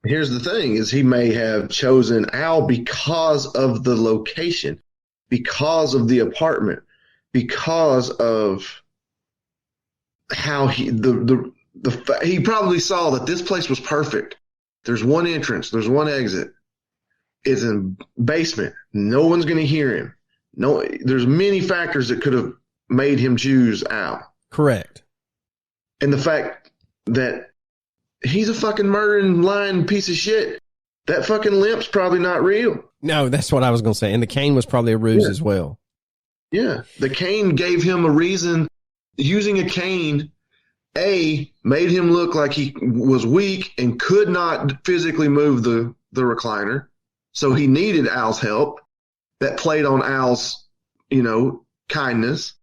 Here's the thing is he may have chosen Al because of the location, because of the apartment, because of how he probably saw that this place was perfect. There's one entrance, there's one exit. It's in basement. No one's going to hear him. No, there's many factors that could have made him choose Al. Correct. And the fact that he's a fucking murdering, lying piece of shit. That fucking limp's probably not real. No, that's what I was going to say. And the cane was probably a ruse as well. Yeah. The cane gave him a reason. Using a cane, made him look like he was weak and could not physically move the recliner. So he needed Al's help. That played on Al's, kindness.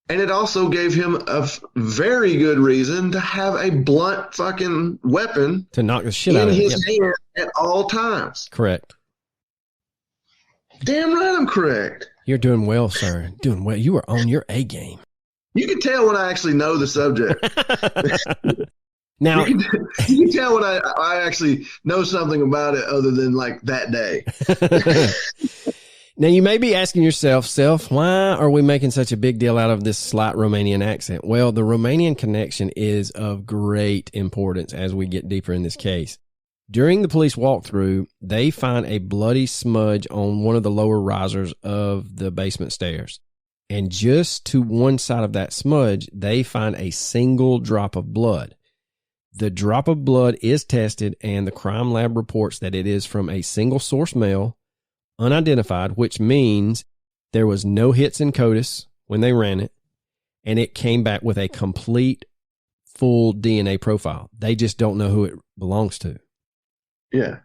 And it also gave him a very good reason to have a blunt fucking weapon to knock the shit out of his hand at all times. Correct. Damn right I'm correct. You're doing well, sir. Doing well. You are on your A game. You can tell when I actually know the subject. Now, you can tell when I actually know something about it other than like that day. Now, you may be asking yourself, why are we making such a big deal out of this slight Romanian accent? Well, the Romanian connection is of great importance as we get deeper in this case. During the police walkthrough, they find a bloody smudge on one of the lower risers of the basement stairs. And just to one side of that smudge, they find a single drop of blood. The drop of blood is tested, and the crime lab reports that it is from a single source male, unidentified, which means there was no hits in CODIS when they ran it, and it came back with a complete, full DNA profile. They just don't know who it belongs to. Yeah.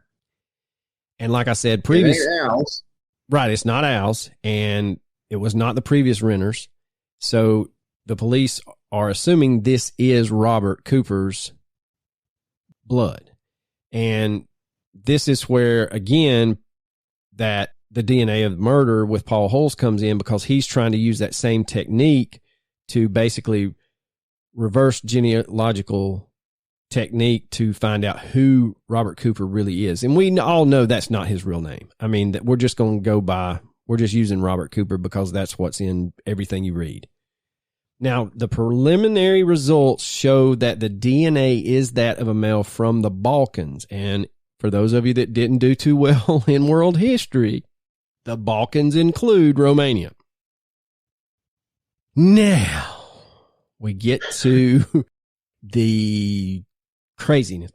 And like I said, It ain't Al's. Right, it's not Al's, and it was not the previous renters. So the police are assuming this is Robert Cooper's blood. And this is where, again, that the DNA of the murder with Paul Holes comes in, because he's trying to use that same technique to basically reverse genealogical technique to find out who Robert Cooper really is. And we all know that's not his real name. I mean, that we're just going to go by, we're just using Robert Cooper because that's what's in everything you read. Now, the preliminary results show that the DNA is that of a male from the Balkans. And for those of you that didn't do too well in world history, the Balkans include Romania. Now, we get to the craziness.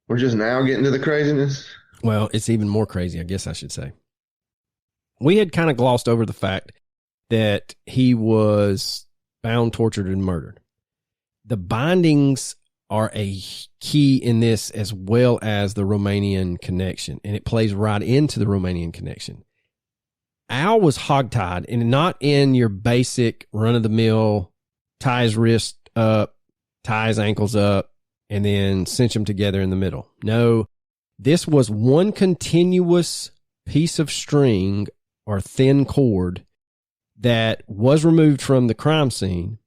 We're just now getting to the craziness? Well, it's even more crazy, I guess I should say. We had kind of glossed over the fact that he was bound, tortured, and murdered. The bindings are a key in this, as well as the Romanian connection, and it plays right into the Romanian connection. Al was hogtied, and not in your basic run-of-the-mill tie his wrist up, tie his ankles up, and then cinch them together in the middle. No, this was one continuous piece of string or thin cord that was removed from the crime scene,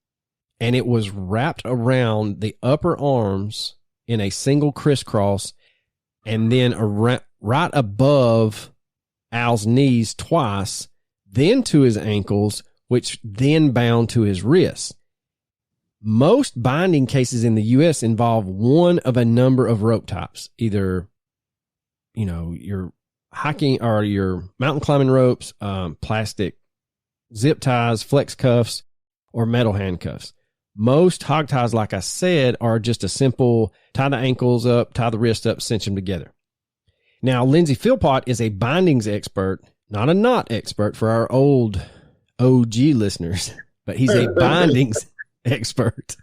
and it was wrapped around the upper arms in a single crisscross, and then right above Al's knees twice, then to his ankles, which then bound to his wrists. Most binding cases in the U.S. involve one of a number of rope types, either, your hiking or your mountain climbing ropes, plastic zip ties, flex cuffs, or metal handcuffs. Most hog ties, like I said, are just a simple tie the ankles up, tie the wrist up, cinch them together. Now, Lindsay Philpott is a bindings expert, not a knot expert for our old OG listeners, but he's a bindings expert.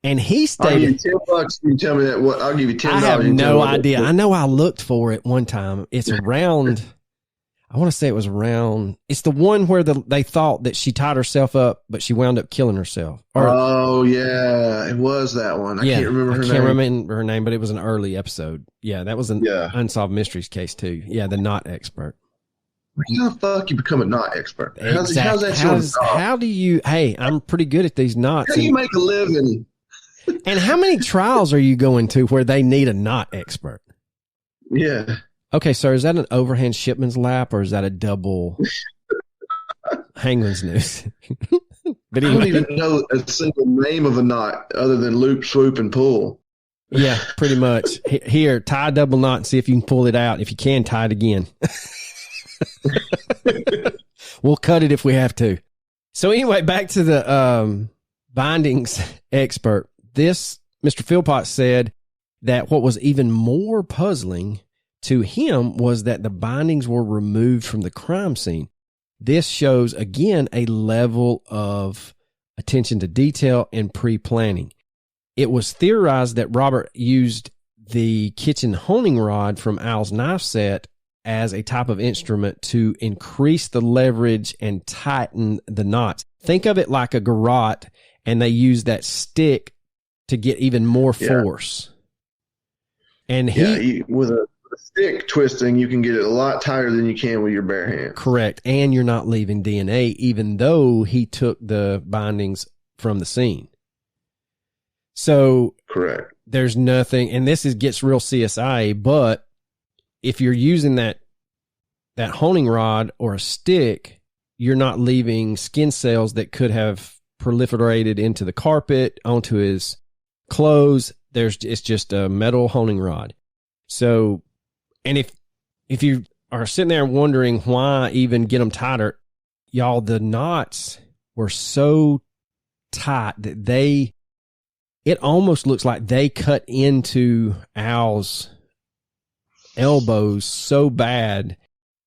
And he stated, I'll give you $10. You tell me that. What? I'll give you $10. I have no idea. I know I looked for it one time. It's around, I want to say it was around, it's the one where they thought that she tied herself up, but she wound up killing herself. Oh, yeah. It was that one. I can't remember her name. I can't remember her name, but it was an early episode. Yeah, that was an Unsolved Mysteries case, too. Yeah, the knot expert. How the fuck you become a knot expert? Exactly. How do you, hey, I'm pretty good at these knots. How do you make a living? And how many trials are you going to where they need a knot expert? Yeah. Okay, sir, is that an overhand shipman's lap or is that a double hangman's noose? But anyway. I don't even know a single name of a knot other than loop, swoop, and pull. Yeah, pretty much. Here, tie a double knot and see if you can pull it out. If you can, tie it again. We'll cut it if we have to. So anyway, back to the bindings expert. This Mr. Philpott said that what was even more puzzling to him was that the bindings were removed from the crime scene. This shows, again, a level of attention to detail and pre-planning. It was theorized that Robert used the kitchen honing rod from Al's knife set as a type of instrument to increase the leverage and tighten the knots. Think of it like a garrote, and they use that stick to get even more force. And with a stick twisting, you can get it a lot tighter than you can with your bare hands. Correct. And you're not leaving DNA, even though he took the bindings from the scene. So correct. There's nothing, and this gets real CSI, but if you're using that honing rod or a stick, you're not leaving skin cells that could have proliferated into the carpet, onto his clothes. It's just a metal honing rod. So, and if you are sitting there wondering why even get them tighter, y'all, the knots were so tight that it almost looks like they cut into Al's elbows so bad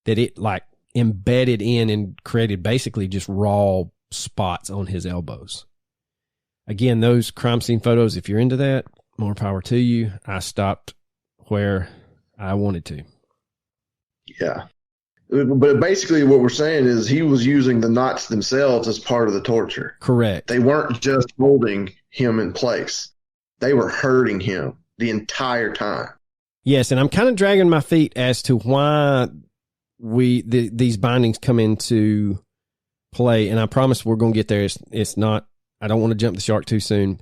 that it like embedded in and created basically just raw spots on his elbows. Again, those crime scene photos, if you're into that, more power to you. I stopped where I wanted to. Yeah. But basically what we're saying is he was using the knots themselves as part of the torture. Correct. They weren't just holding him in place. They were hurting him the entire time. Yes, and I'm kind of dragging my feet as to why these bindings come into play, and I promise we're going to get there. It's not, I don't want to jump the shark too soon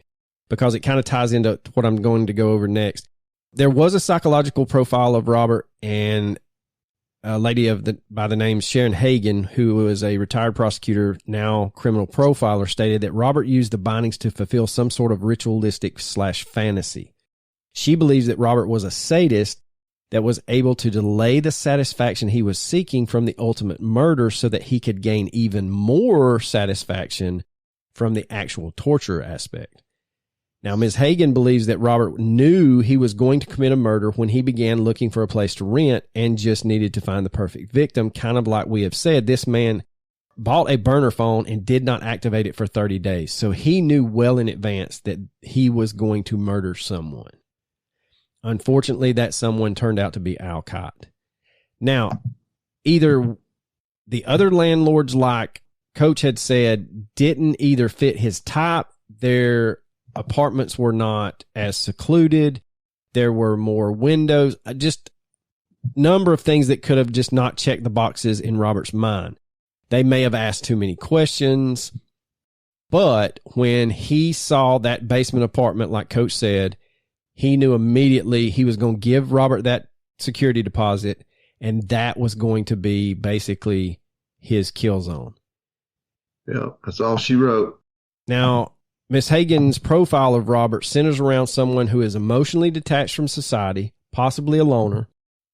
because it kind of ties into what I'm going to go over next. There was a psychological profile of Robert, and a lady by the name Sharon Hagan, who was a retired prosecutor, now criminal profiler, stated that Robert used the bindings to fulfill some sort of ritualistic / fantasy. She believes that Robert was a sadist that was able to delay the satisfaction he was seeking from the ultimate murder so that he could gain even more satisfaction from the actual torture aspect. Now, Ms. Hagan believes that Robert knew he was going to commit a murder when he began looking for a place to rent and just needed to find the perfect victim. Kind of like we have said, this man bought a burner phone and did not activate it for 30 days. So he knew well in advance that he was going to murder someone. Unfortunately, that someone turned out to be Al Kite. Now, either the other landlords, like Coach had said, didn't either fit his type, their apartments were not as secluded. There were more windows, just number of things that could have just not checked the boxes in Robert's mind. They may have asked too many questions, but when he saw that basement apartment, like Coach said, he knew immediately he was going to give Robert that security deposit, and that was going to be basically his kill zone. Yeah, that's all she wrote. Now, Miss Hagen's profile of Robert centers around someone who is emotionally detached from society, possibly a loner,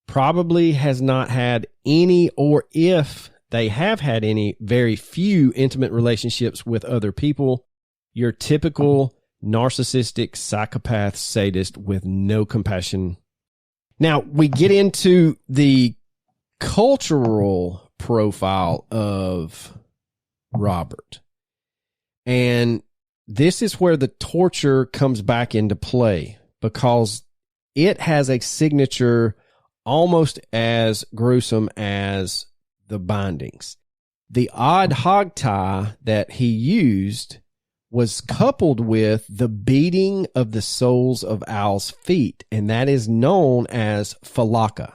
probably has not had any, or if they have had any, very few intimate relationships with other people. Your typical narcissistic psychopath sadist with no compassion. Now, we get into the cultural profile of Robert. And this is where the torture comes back into play, because it has a signature almost as gruesome as the bindings. The odd hog tie that he used was coupled with the beating of the soles of Al's feet, and that is known as falaka.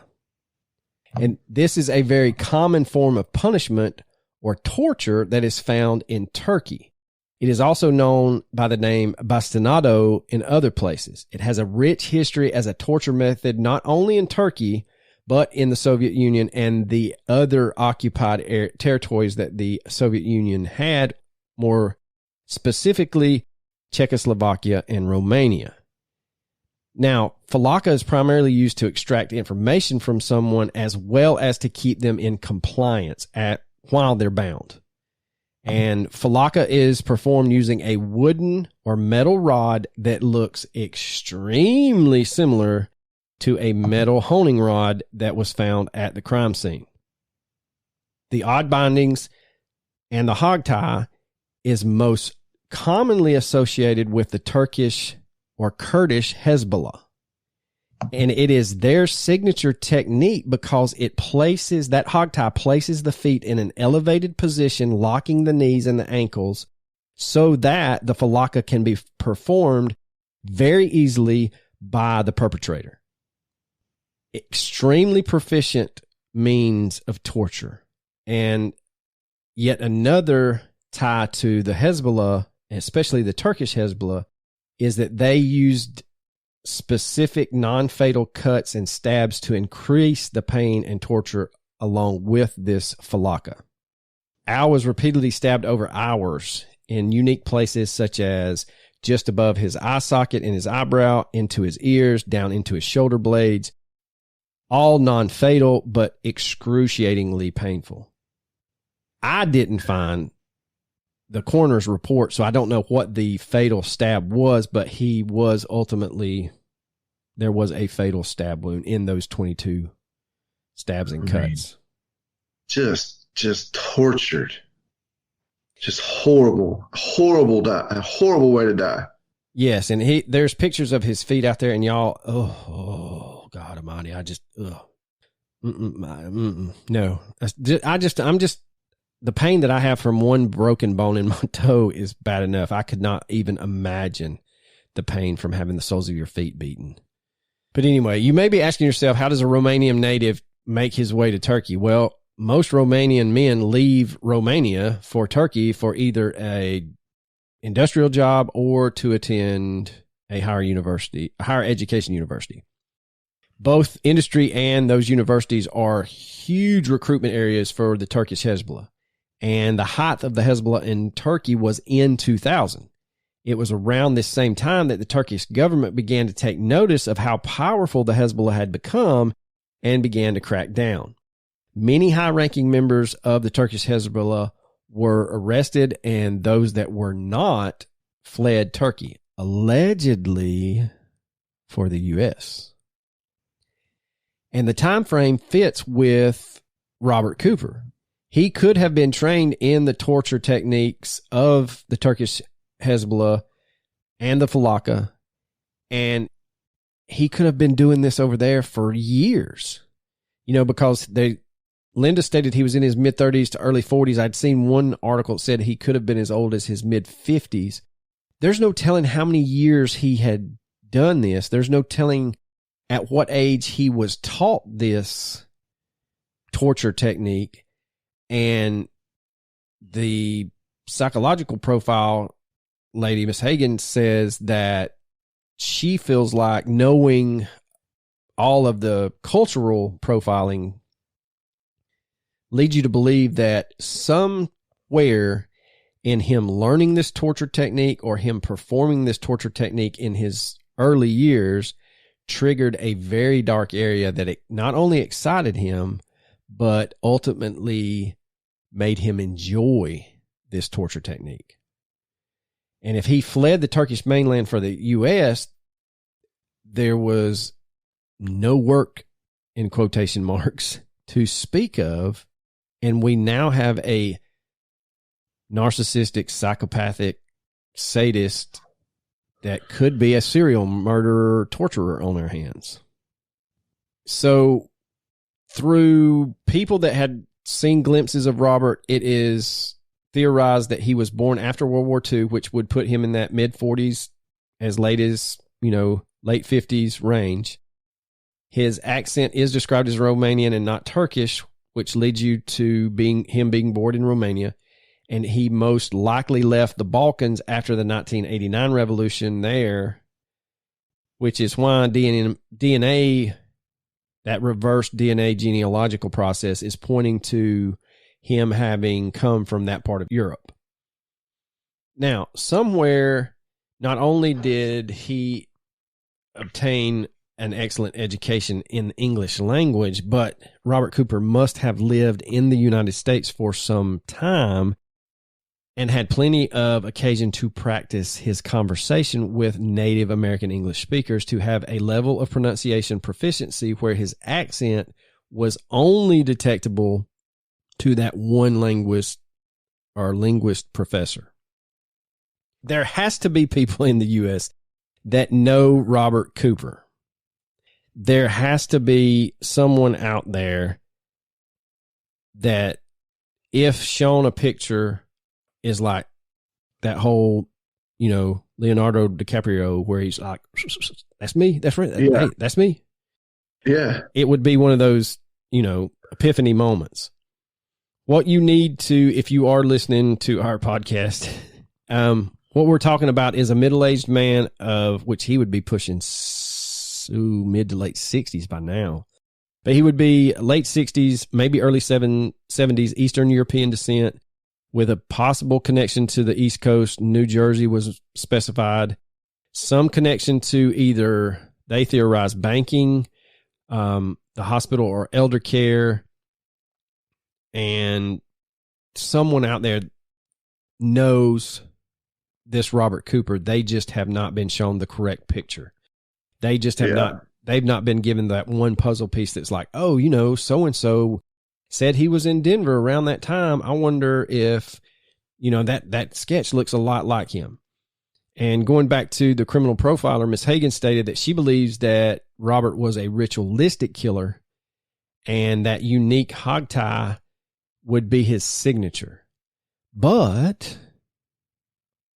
And this is a very common form of punishment or torture that is found in Turkey. It is also known by the name bastinado in other places. It has a rich history as a torture method, not only in Turkey, but in the Soviet Union and the other occupied territories that the Soviet Union had, more specifically Czechoslovakia and Romania. Now, falaka is primarily used to extract information from someone as well as to keep them in compliance while they're bound. And falaka is performed using a wooden or metal rod that looks extremely similar to a metal honing rod that was found at the crime scene. The odd bindings and the hog tie is most commonly associated with the Turkish or Kurdish Hezbollah. And it is their signature technique because that hog tie places the feet in an elevated position, locking the knees and the ankles so that the falaka can be performed very easily by the perpetrator. Extremely proficient means of torture. And yet another tie to the Hezbollah, especially the Turkish Hezbollah, is that they used specific non-fatal cuts and stabs to increase the pain and torture along with this falaka. Al was repeatedly stabbed over hours in unique places such as just above his eye socket in his eyebrow, into his ears, down into his shoulder blades. All non-fatal, but excruciatingly painful. I didn't find the coroner's report, so I don't know what the fatal stab was, but there was a fatal stab wound in those 22 stabs and cuts. Just tortured. Just horrible, a horrible way to die. Yes, and there's pictures of his feet out there, and y'all, oh God Almighty, I just, no, the pain that I have from one broken bone in my toe is bad enough. I could not even imagine the pain from having the soles of your feet beaten. But anyway, you may be asking yourself, how does a Romanian native make his way to Turkey? Well, most Romanian men leave Romania for Turkey for either a industrial job or to attend a higher education university. Both industry and those universities are huge recruitment areas for the Turkish Hezbollah. And the height of the Hezbollah in Turkey was in 2000. It was around this same time that the Turkish government began to take notice of how powerful the Hezbollah had become and began to crack down. Many high-ranking members of the Turkish Hezbollah were arrested, and those that were not fled Turkey, allegedly for the U.S. And the time frame fits with Robert Cooper. He could have been trained in the torture techniques of the Turkish Hezbollah and the falaka, and he could have been doing this over there for years. Because Linda stated he was in his mid-30s to early 40s. I'd seen one article that said he could have been as old as his mid-50s. there's no telling how many years he had done this. There's no telling at what age he was taught this torture technique. And the psychological profile lady, Miss Hagen, says that she feels like knowing all of the cultural profiling leads you to believe that somewhere in him learning this torture technique or him performing this torture technique in his early years triggered a very dark area that it not only excited him, but ultimately made him enjoy this torture technique. And if he fled the Turkish mainland for the U.S., there was no work, in quotation marks, to speak of. And we now have a narcissistic, psychopathic sadist that could be a serial murderer, torturer on our hands. So through people that had seen glimpses of Robert, it is theorized that he was born after World War II, which would put him in that mid-40s, as late as, late 50s range. His accent is described as Romanian and not Turkish, which leads you to him being born in Romania. And he most likely left the Balkans after the 1989 revolution there, which is why DNA, that reverse DNA genealogical process, is pointing to him having come from that part of Europe. Now, somewhere, not only did he obtain an excellent education in the English language, but Robert Cooper must have lived in the United States for some time and had plenty of occasion to practice his conversation with Native American English speakers to have a level of pronunciation proficiency where his accent was only detectable to that one linguist professor. There has to be people in the U.S. that know Robert Cooper. There has to be someone out there that, if shown a picture, is like that whole, Leonardo DiCaprio, where he's like, that's me. That's right. Yeah. Hey, that's me. Yeah. It would be one of those, epiphany moments. What you need to, if you are listening to our podcast, what we're talking about is a middle-aged man of which he would be pushing mid to late 60s by now. But he would be late 60s, maybe early 70s, Eastern European descent, with a possible connection to the East Coast. New Jersey was specified. Some connection to either, they theorized, banking, the hospital, or elder care. And someone out there knows this Robert Cooper. They just have not been shown the correct picture. They just have they've not been given that one puzzle piece that's like, oh, so-and-so said he was in Denver around that time. I wonder if, that sketch looks a lot like him. And going back to the criminal profiler, Miss Hagen stated that she believes that Robert was a ritualistic killer and that unique hog tie would be his signature. But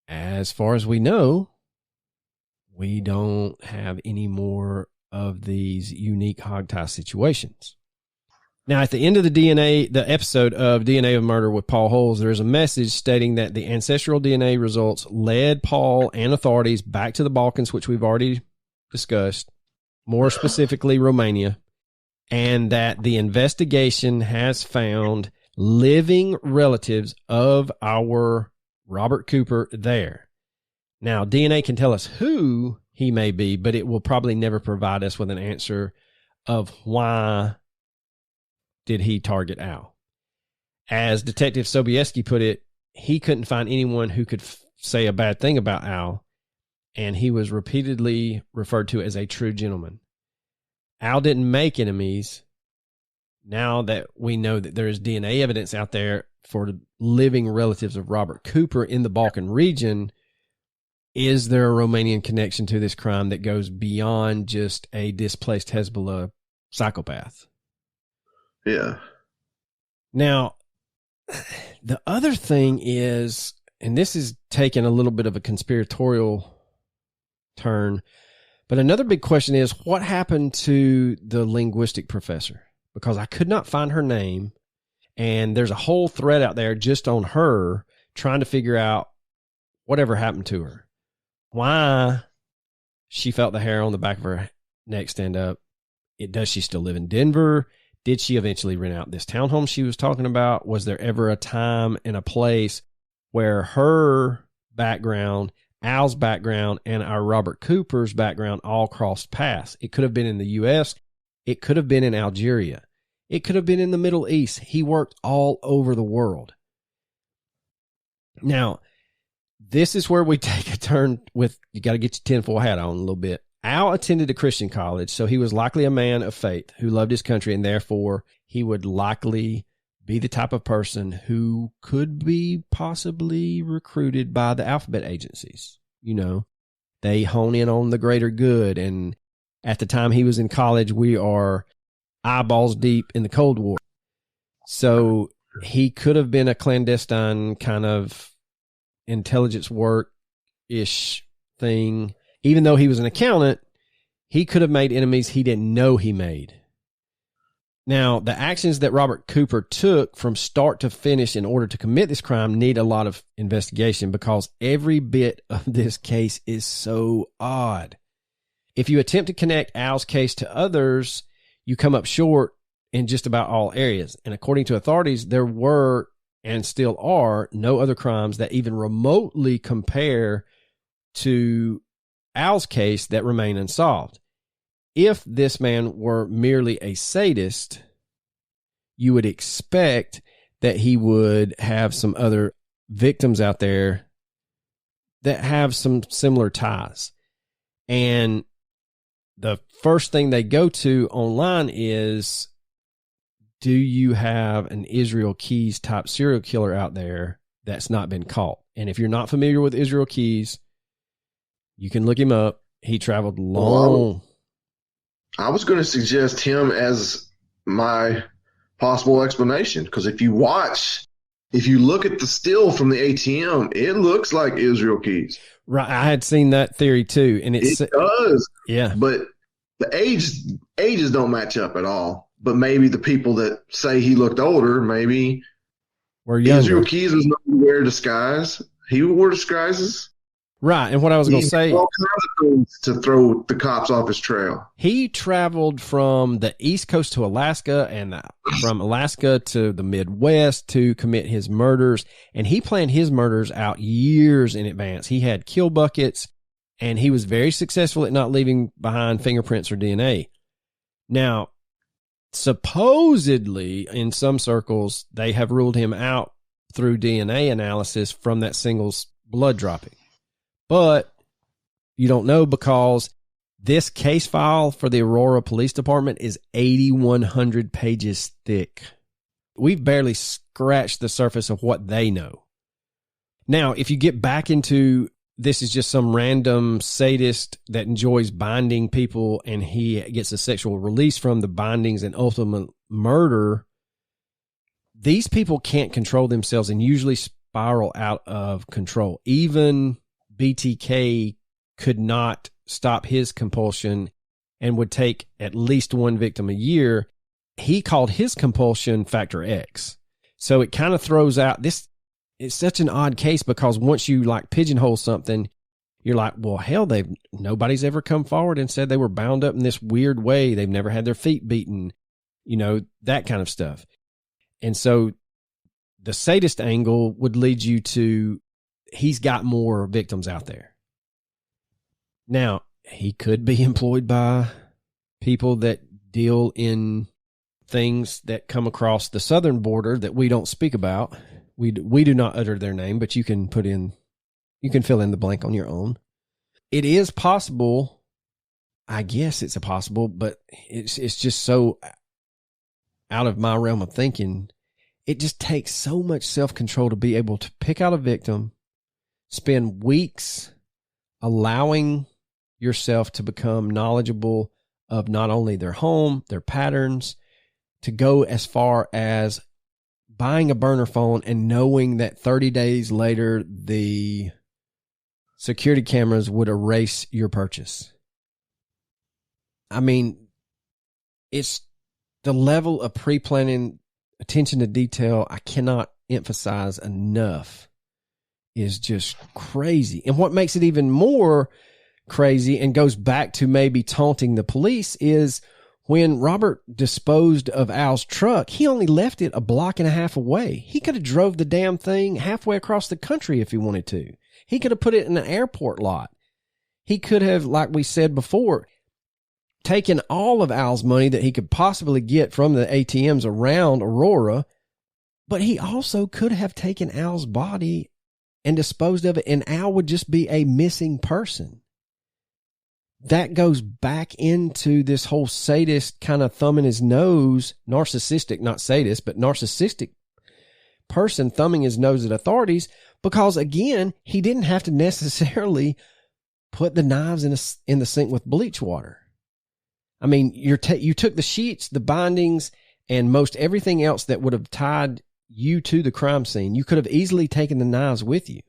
as far as we know, we don't have any more of these unique hog tie situations. Now, at the end of the episode of DNA of Murder with Paul Holes, there's a message stating that the ancestral DNA results led Paul and authorities back to the Balkans, which we've already discussed, more specifically Romania, and that the investigation has found living relatives of our Robert Cooper there. Now, DNA can tell us who he may be, but it will probably never provide us with an answer of why did he target Al. As Detective Sobieski put it, he couldn't find anyone who could say a bad thing about Al, and he was repeatedly referred to as a true gentleman. Al didn't make enemies. Now that we know that there is DNA evidence out there for living relatives of Robert Cooper in the Balkan region, is there a Romanian connection to this crime that goes beyond just a displaced Hezbollah psychopath? Yeah. Now, the other thing is, and this is taking a little bit of a conspiratorial turn, but another big question is what happened to the linguistic professor? Because I could not find her name, and there's a whole thread out there just on her trying to figure out whatever happened to her. Why she felt the hair on the back of her neck stand up. Does she still live in Denver? Did she eventually rent out this townhome she was talking about? Was there ever a time and a place where her background, Al's background, and our Robert Cooper's background all crossed paths? It could have been in the U.S. It could have been in Algeria. It could have been in the Middle East. He worked all over the world. Now, this is where we take a turn with, you got to get your tinfoil hat on a little bit. Al attended a Christian college, so he was likely a man of faith who loved his country, and therefore he would likely be the type of person who could be possibly recruited by the alphabet agencies. You know, they hone in on the greater good, and at the time he was in college, we are eyeballs deep in the Cold War. So he could have been a clandestine kind of intelligence work-ish thing. Even though he was an accountant, he could have made enemies he didn't know he made. Now, the actions that Robert Cooper took from start to finish in order to commit this crime need a lot of investigation because every bit of this case is so odd. If you attempt to connect Al's case to others, you come up short in just about all areas. And according to authorities, there were and still are no other crimes that even remotely compare to Al's case that remain unsolved. If this man were merely a sadist, you would expect that he would have some other victims out there that have some similar ties. And the first thing they go to online is, do you have an Israel Keys type serial killer out there that's not been caught? And if you're not familiar with Israel Keys, you can look him up. He traveled long. I was going to suggest him as my possible explanation because if you look at the still from the ATM, it looks like Israel Keys. Right, I had seen that theory too, and it does. Yeah, but the ages don't match up at all. But maybe the people that say he looked older, maybe were younger. Israel Keys was known to wear disguise. He wore disguises. Right, and what I was going to say, all kinds of things to throw the cops off his trail. He traveled from the East Coast to Alaska and from Alaska to the Midwest to commit his murders, and he planned his murders out years in advance. He had kill buckets, and he was very successful at not leaving behind fingerprints or DNA. Now, supposedly, in some circles, they have ruled him out through DNA analysis from that single blood dropping. But you don't know because this case file for the Aurora Police Department is 8,100 pages thick. We've barely scratched the surface of what they know. Now, if you get back into this is just some random sadist that enjoys binding people and he gets a sexual release from the bindings and ultimate murder, these people can't control themselves and usually spiral out of control. Even BTK could not stop his compulsion and would take at least one victim a year. He called his compulsion Factor X. So it kind of throws out this. It's such an odd case because once you like pigeonhole something, you're like, well, hell, nobody's ever come forward and said they were bound up in this weird way. They've never had their feet beaten, that kind of stuff. And so the sadist angle would lead you to, he's got more victims out there. Now, he could be employed by people that deal in things that come across the southern border that we don't speak about. We do not utter their name, but you can fill in the blank on your own. It is possible. I guess it's possible, but it's just so out of my realm of thinking. It just takes so much self-control to be able to pick out a victim, spend weeks allowing yourself to become knowledgeable of not only their home, their patterns, to go as far as buying a burner phone and knowing that 30 days later the security cameras would erase your purchase. I mean, it's the level of pre-planning, attention to detail, I cannot emphasize enough, is just crazy. And what makes it even more crazy and goes back to maybe taunting the police is when Robert disposed of Al's truck, he only left it a block and a half away. He could have drove the damn thing halfway across the country if he wanted to. He could have put it in an airport lot. He could have, like we said before, taken all of Al's money that he could possibly get from the ATMs around Aurora, but he also could have taken Al's body and disposed of it, and Al would just be a missing person. That goes back into this whole sadist kind of thumbing his nose, narcissistic, not sadist, but narcissistic person thumbing his nose at authorities, because again, he didn't have to necessarily put the knives in the sink with bleach water. I mean, you took the sheets, the bindings, and most everything else that would have tied you to the crime scene. You could have easily taken the knives with you.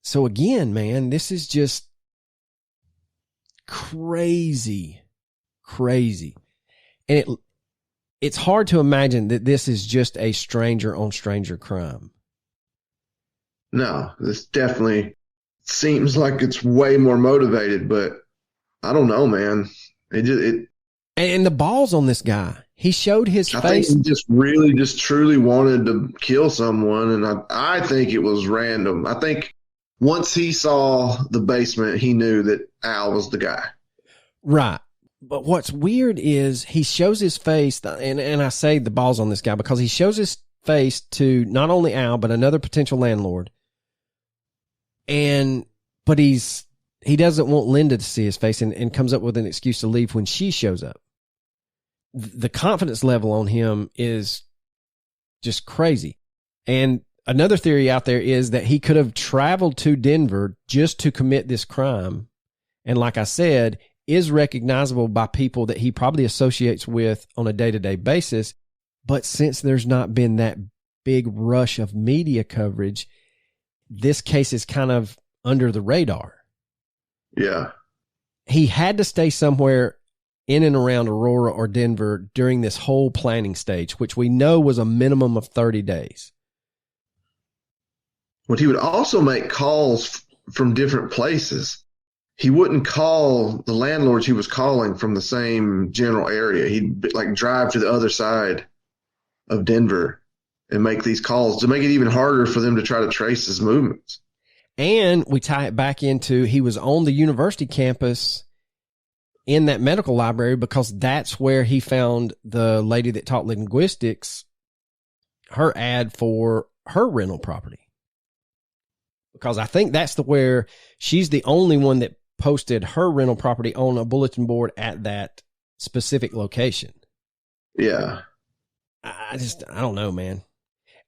So again, man, this is just crazy. And it's hard to imagine that this is just a stranger on stranger crime. No, this definitely seems like it's way more motivated, but I don't know, man. And the balls on this guy. He showed his face. I think he just truly wanted to kill someone, and I think it was random. I think once he saw the basement, he knew that Al was the guy. Right. But what's weird is he shows his face, and I say the balls on this guy because he shows his face to not only Al, but another potential landlord. But he doesn't want Linda to see his face and comes up with an excuse to leave when she shows up. The confidence level on him is just crazy. And another theory out there is that he could have traveled to Denver just to commit this crime. And like I said, is recognizable by people that he probably associates with on a day-to-day basis. But since there's not been that big rush of media coverage, this case is kind of under the radar. Yeah. He had to stay somewhere in and around Aurora or Denver during this whole planning stage, which we know was a minimum of 30 days. But he would also make calls from different places. He wouldn't call the landlords he was calling from the same general area. He'd drive to the other side of Denver and make these calls to make it even harder for them to try to trace his movements. And we tie it back into he was on the university campus in that medical library because that's where he found the lady that taught linguistics, her ad for her rental property. Because I think that's where she's the only one that posted her rental property on a bulletin board at that specific location. Yeah. I don't know, man.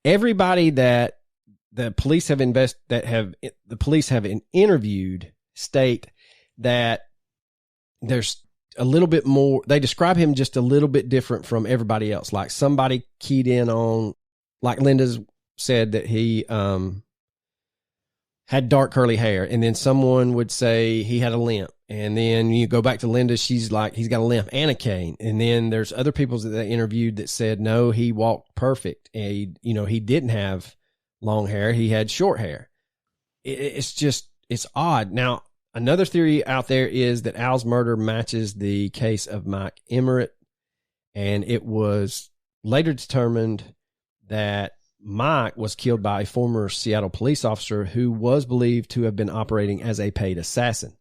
Everybody that the police have interviewed state that there's a little bit more. They describe him just a little bit different from everybody else. Like somebody keyed in on, like Linda's said that he had dark curly hair, and then someone would say he had a limp. And then you go back to Linda, she's like, he's got a limp and a cane. And then there's other people that they interviewed that said, no, he walked perfect. And he didn't have long hair. He had short hair. It's odd. Now, another theory out there is that Al's murder matches the case of Mike Emmert. And it was later determined that Mike was killed by a former Seattle police officer who was believed to have been operating as a paid assassin.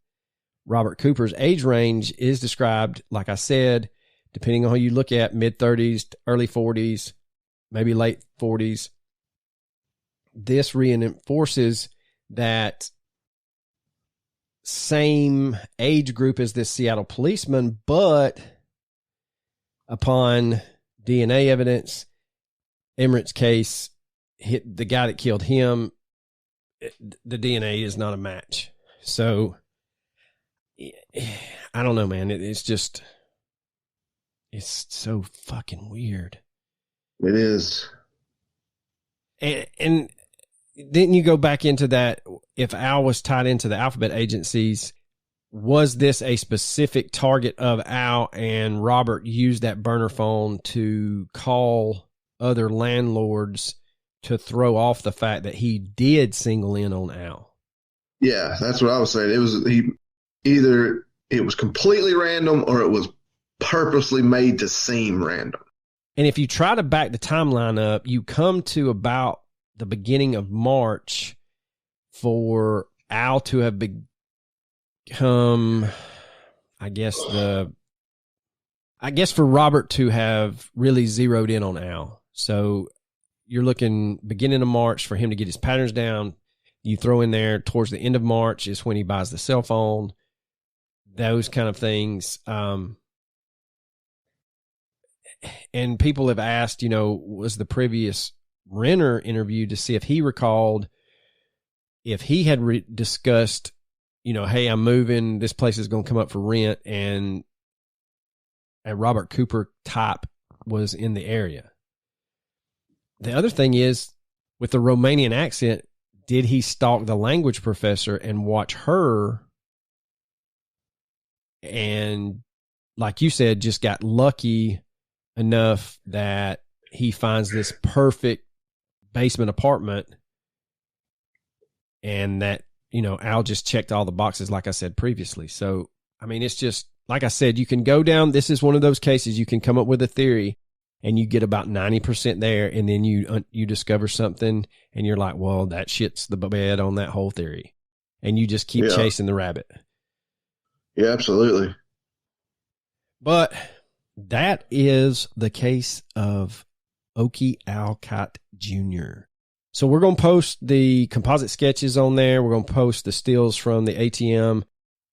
Robert Cooper's age range is described, like I said, depending on how you look at, mid-30s, early 40s, maybe late 40s. This reinforces that same age group as this Seattle policeman, but upon DNA evidence, Emmert's case, the guy that killed him, the DNA is not a match. So I don't know, man. It's so fucking weird. It is. And didn't you go back into that? If Al was tied into the alphabet agencies, was this a specific target of Al, and Robert used that burner phone to call other landlords to throw off the fact that he did single in on Al? Yeah, that's what I was saying. It was either it was completely random or it was purposely made to seem random. And if you try to back the timeline up, you come to about the beginning of March for Al to have become, I guess for Robert to have really zeroed in on Al. So you're looking beginning of March for him to get his patterns down. You throw in there towards the end of March is when he buys the cell phone, those kind of things. And people have asked, was the previous renter interviewed to see if he recalled if he had discussed, hey, I'm moving, this place is going to come up for rent, and a Robert Cooper type was in the area. The other thing is, with the Romanian accent, did he stalk the language professor and watch her and, like you said, just got lucky enough that he finds this perfect basement apartment, and that, Al just checked all the boxes, like I said previously. So, I mean, it's just, like I said, you can go down, this is one of those cases you can come up with a theory and you get about 90% there, and then you discover something and you're like, well, that shits the bed on that whole theory. And you just keep chasing the rabbit. Yeah, absolutely. But that is the case of Oakey Al Kite Jr. So we're going to post the composite sketches on there. We're going to post the stills from the ATM.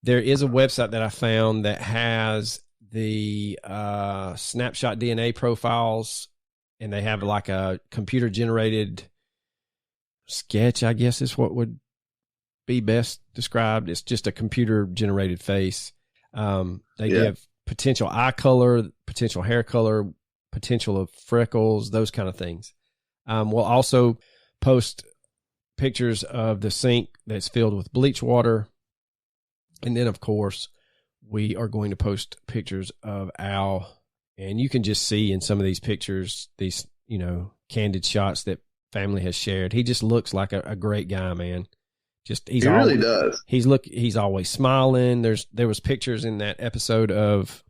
There is a website that I found that has the snapshot DNA profiles, and they have like a computer generated sketch, I guess is what would be best described. It's just a computer generated face. They give potential eye color, potential hair color, potential of freckles, those kind of things. We'll also post pictures of the sink that's filled with bleach water. And then, of course, we are going to post pictures of Al. And you can just see in some of these pictures, these, candid shots that family has shared. He just looks like a great guy, man. He really does. He's always smiling. There was pictures in that episode of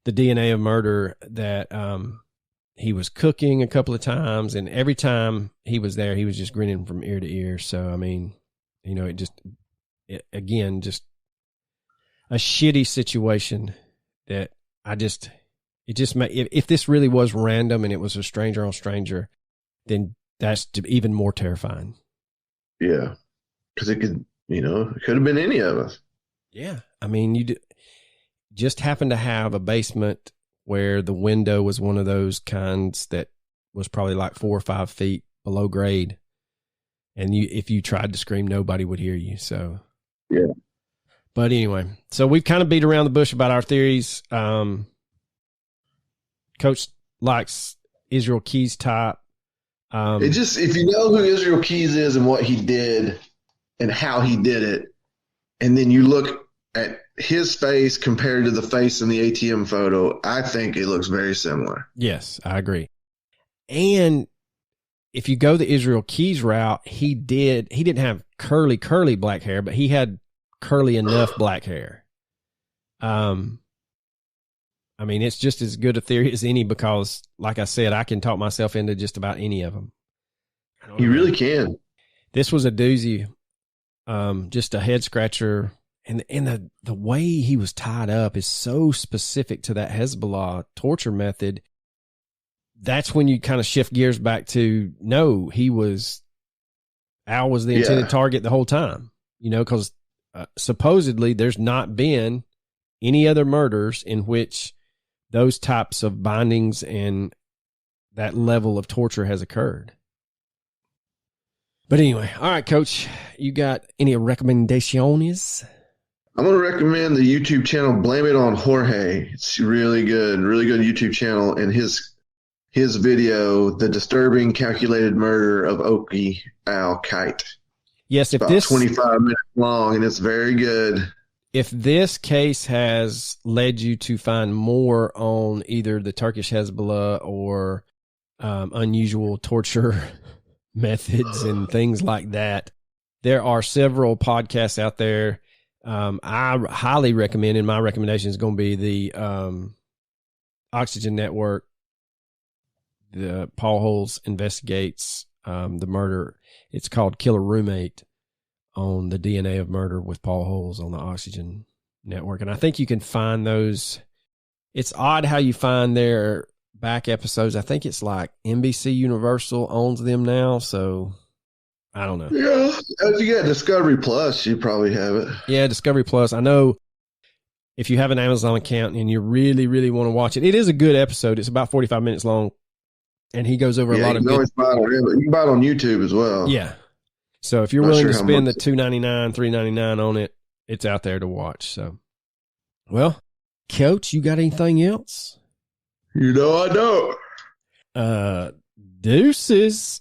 the DNA of Murder that he was cooking a couple of times, and every time he was there, he was just grinning from ear to ear. So, I mean, again, just a shitty situation that if this really was random and it was a stranger on stranger, then that's even more terrifying. Yeah. Because it could, it could have been any of us. Yeah. I mean, you just happen to have a basement where the window was one of those kinds that was probably like 4 or 5 feet below grade. And if you tried to scream, nobody would hear you. So, yeah. But anyway, so we've kind of beat around the bush about our theories. Coach likes Israel Keys type. If you know who Israel Keys is and what he did and how he did it, and then you look at his face compared to the face in the ATM photo, I think it looks very similar. Yes, I agree. And if you go the Israel Keys route, he didn't have curly black hair, but he had curly enough black hair. I mean, it's just as good a theory as any because, like I said, I can talk myself into just about any of them. You really can. This was a doozy, just a head scratcher. And the way he was tied up is so specific to that Hezbollah torture method. That's when you kind of shift gears back to, no, Al was the intended target the whole time, because supposedly there's not been any other murders in which those types of bindings and that level of torture has occurred. But anyway, all right, Coach, you got any recommendations? I'm going to recommend the YouTube channel Blame It on Jorge. It's really good YouTube channel, and his his video, The Disturbing Calculated Murder of Oakey Al Kite. Yes, if About this 25 minutes long, and it's very good. If this case has led you to find more on either the Turkish Hezbollah or unusual torture methods and things like that, there are several podcasts out there. I highly recommend, and my recommendation is going to be the Oxygen Network. The Paul Holes investigates the murder. It's called Killer Roommate, on the DNA of murder with Paul Holes on the Oxygen Network. And I think you can find those. It's odd how you find their back episodes. I think it's like NBC Universal owns them now, so I don't know. Yeah, if you got Discovery Plus, you probably have it. Yeah, Discovery Plus. I know if you have an Amazon account and you really, really want to watch it, it is a good episode. It's about 45 minutes long, and he goes over a lot of good. You can buy it on YouTube as well. Yeah. So if you're willing to spend the $2.99, $3.99 on it, it's out there to watch. So, well, Coach, you got anything else? You know I don't. Deuces.